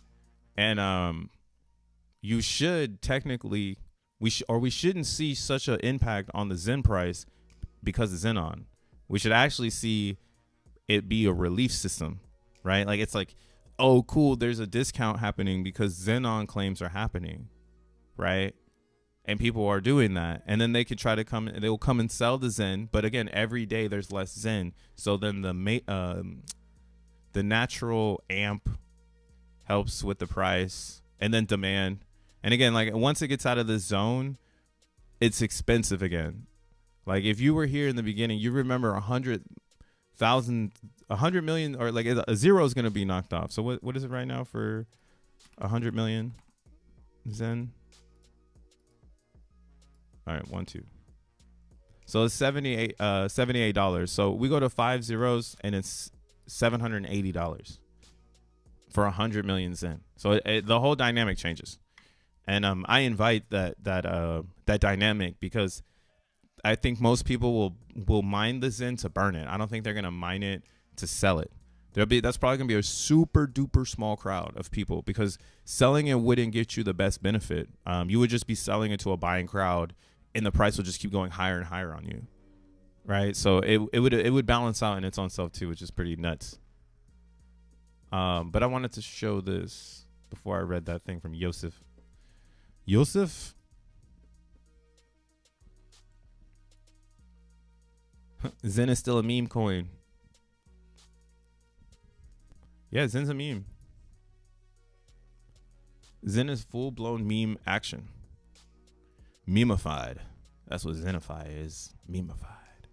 And you should technically, we shouldn't see such an impact on the Xen price because of Xenon. We should actually see it be a relief system, right? Like, it's like, oh, cool, there's a discount happening because Xenon claims are happening, right? And people are doing that, and then they could try to come. They will come and sell the Xen, but again, every day there's less Xen. So then the natural amp helps with the price, and then demand. And again, like once it gets out of the zone, it's expensive again. Like if you were here in the beginning, you remember 100,000, 100 million, or like a zero is going to be knocked off. So what is it right now for 100 million Xen? All right, 1, 2. So it's $78. So we go to 5 zeros and it's $780 for 100 million Xen. So the whole dynamic changes, and I invite that dynamic because I think most people will mine the Xen to burn it. I don't think they're gonna mine it to sell it. That's probably gonna be a super duper small crowd of people because selling it wouldn't get you the best benefit. You would just be selling it to a buying crowd, and the price will just keep going higher and higher on you, right? So it would balance out in its own self too, which is pretty nuts. But I wanted to show this before I read that thing from Yosef. Yosef? Xen is still a meme coin. Yeah, Xen's a meme. Xen is full-blown meme action. Memeified. That's what Xenify is. Memeified.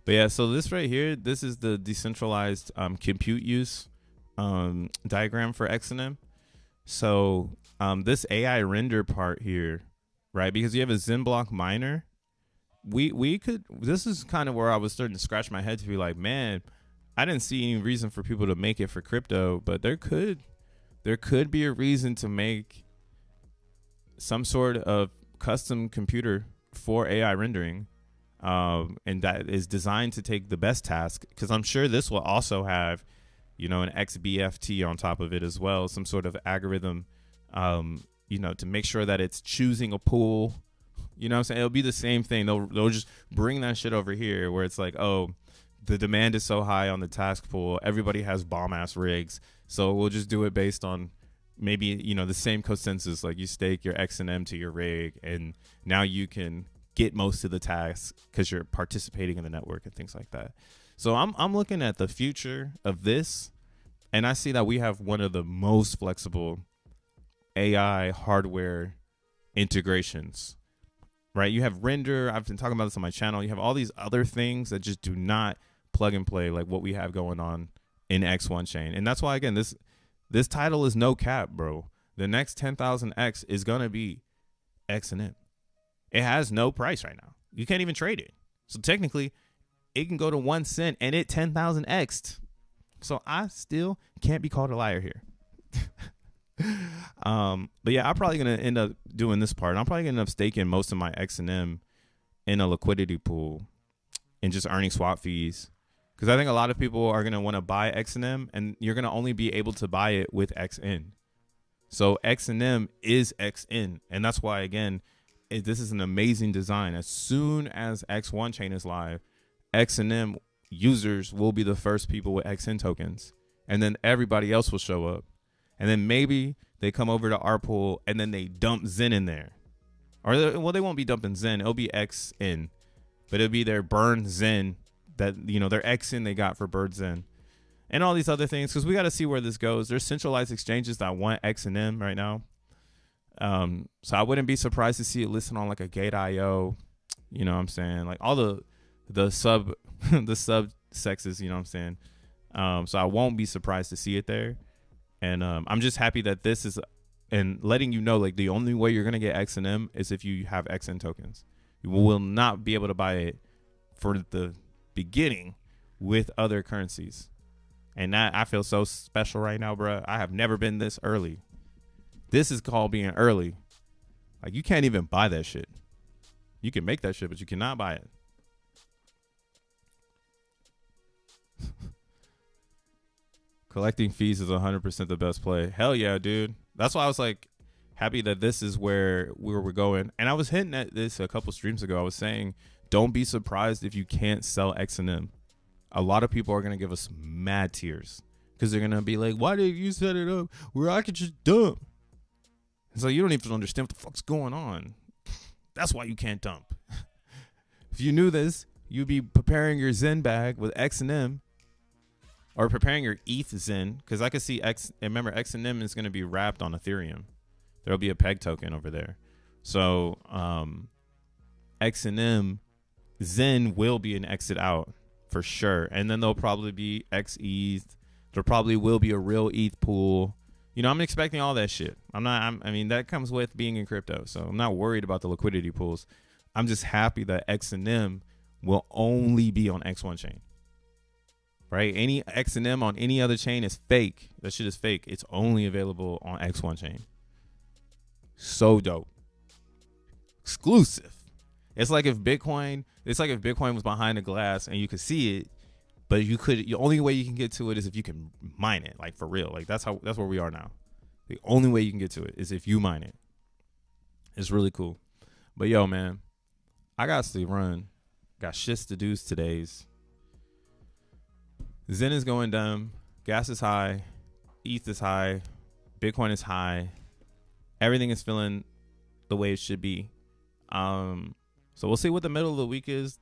But yeah, so this right here, this is the decentralized compute use diagram for XNM. So this AI render part here, right? Because you have a XenBlock miner. We could, this is kind of where I was starting to scratch my head to be like, man, I didn't see any reason for people to make it for crypto, but there could be a reason to make some sort of custom computer for AI rendering, and that is designed to take the best task, because I'm sure this will also have, you know, an XBFT on top of it as well, some sort of algorithm, you know, to make sure that it's choosing a pool. You know what I'm saying? It'll be the same thing. They'll just bring that shit over here where it's like, oh, the demand is so high on the task pool. Everybody has bomb ass rigs. So we'll just do it based on maybe, you know, the same consensus. Like you stake your XNM to your rig, and now you can get most of the tasks because you're participating in the network and things like that. So I'm looking at the future of this, and I see that we have one of the most flexible AI hardware integrations. Right, you have render. I've been talking about this on my channel. You have all these other things that just do not plug and play like what we have going on in X1 chain, and that's why, again, this title is no cap, bro. The next 10,000x is gonna be XNM. It has no price right now. You can't even trade it. So technically, it can go to 1 cent and it 10,000x'd. So I still can't be called a liar here. But yeah, I'm probably gonna end up doing this part. I'm probably gonna end up staking most of my XNM in a liquidity pool and just earning swap fees, because I think a lot of people are gonna want to buy XNM, and you're gonna only be able to buy it with XN. So XNM is XN, and that's why, again, this is an amazing design. As soon as X1 chain is live, XNM users will be the first people with XN tokens, and then everybody else will show up. And then maybe they come over to our pool and then they dump XEN in there. Or, well, they won't be dumping XEN. It'll be XN. But it'll be their burn XEN, that, you know, their XN they got for bird XEN. And all these other things, because we got to see where this goes. There's centralized exchanges that want XNM right now. So I wouldn't be surprised to see it listed on like a Gate.io. You know what I'm saying? Like all the sub the sub sexes, you know what I'm saying? So I won't be surprised to see it there. And I'm just happy that this is, and letting you know, like, the only way you're going to get XNM is if you have XN tokens. You will not be able to buy it for the beginning with other currencies. And that, I feel so special right now, bro. I have never been this early. This is called being early. Like, you can't even buy that shit. You can make that shit, but you cannot buy it. Collecting fees is 100% the best play. Hell yeah, dude. That's why I was like happy that this is where we're going. And I was hinting at this a couple streams ago. I was saying, don't be surprised if you can't sell XNM. A lot of people are going to give us mad tears because they're going to be like, why did you set it up where I could just dump? So you don't even understand what the fuck's going on. That's why you can't dump. If you knew this, you'd be preparing your Zen bag with XNM. Or preparing your ETH XEN, because I could see remember, XNM is going to be wrapped on Ethereum. There'll be a peg token over there. So XNM XEN will be an exit out for sure. And then there'll probably be XETH. There probably will be a real ETH pool. You know, I'm expecting all that shit. I mean, that comes with being in crypto. So I'm not worried about the liquidity pools. I'm just happy that XNM will only be on X1 chain. Right? Any XNM on any other chain is fake. That shit is fake. It's only available on X1 chain. So dope. Exclusive. It's like if Bitcoin was behind a glass and you could see it, but the only way you can get to it is if you can mine it, like for real. Like that's where we are now. The only way you can get to it is if you mine it. It's really cool. But yo, man, I got to run. Got shits to do today's. Zen is going down. Gas is high. ETH is high. Bitcoin is high. Everything is feeling the way it should be. So we'll see what the middle of the week is.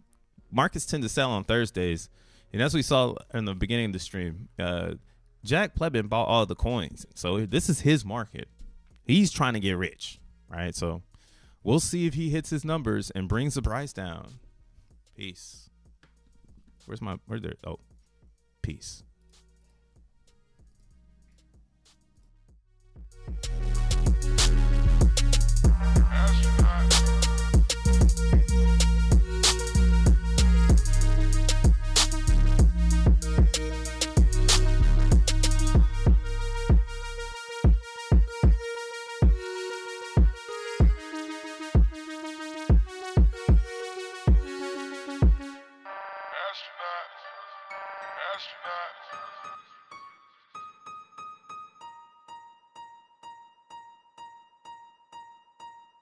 Markets tend to sell on Thursdays. And as we saw in the beginning of the stream, Jack Plebin bought all the coins. So this is his market. He's trying to get rich. Right? So we'll see if he hits his numbers and brings the price down. Peace. Where's there? Oh. Peace.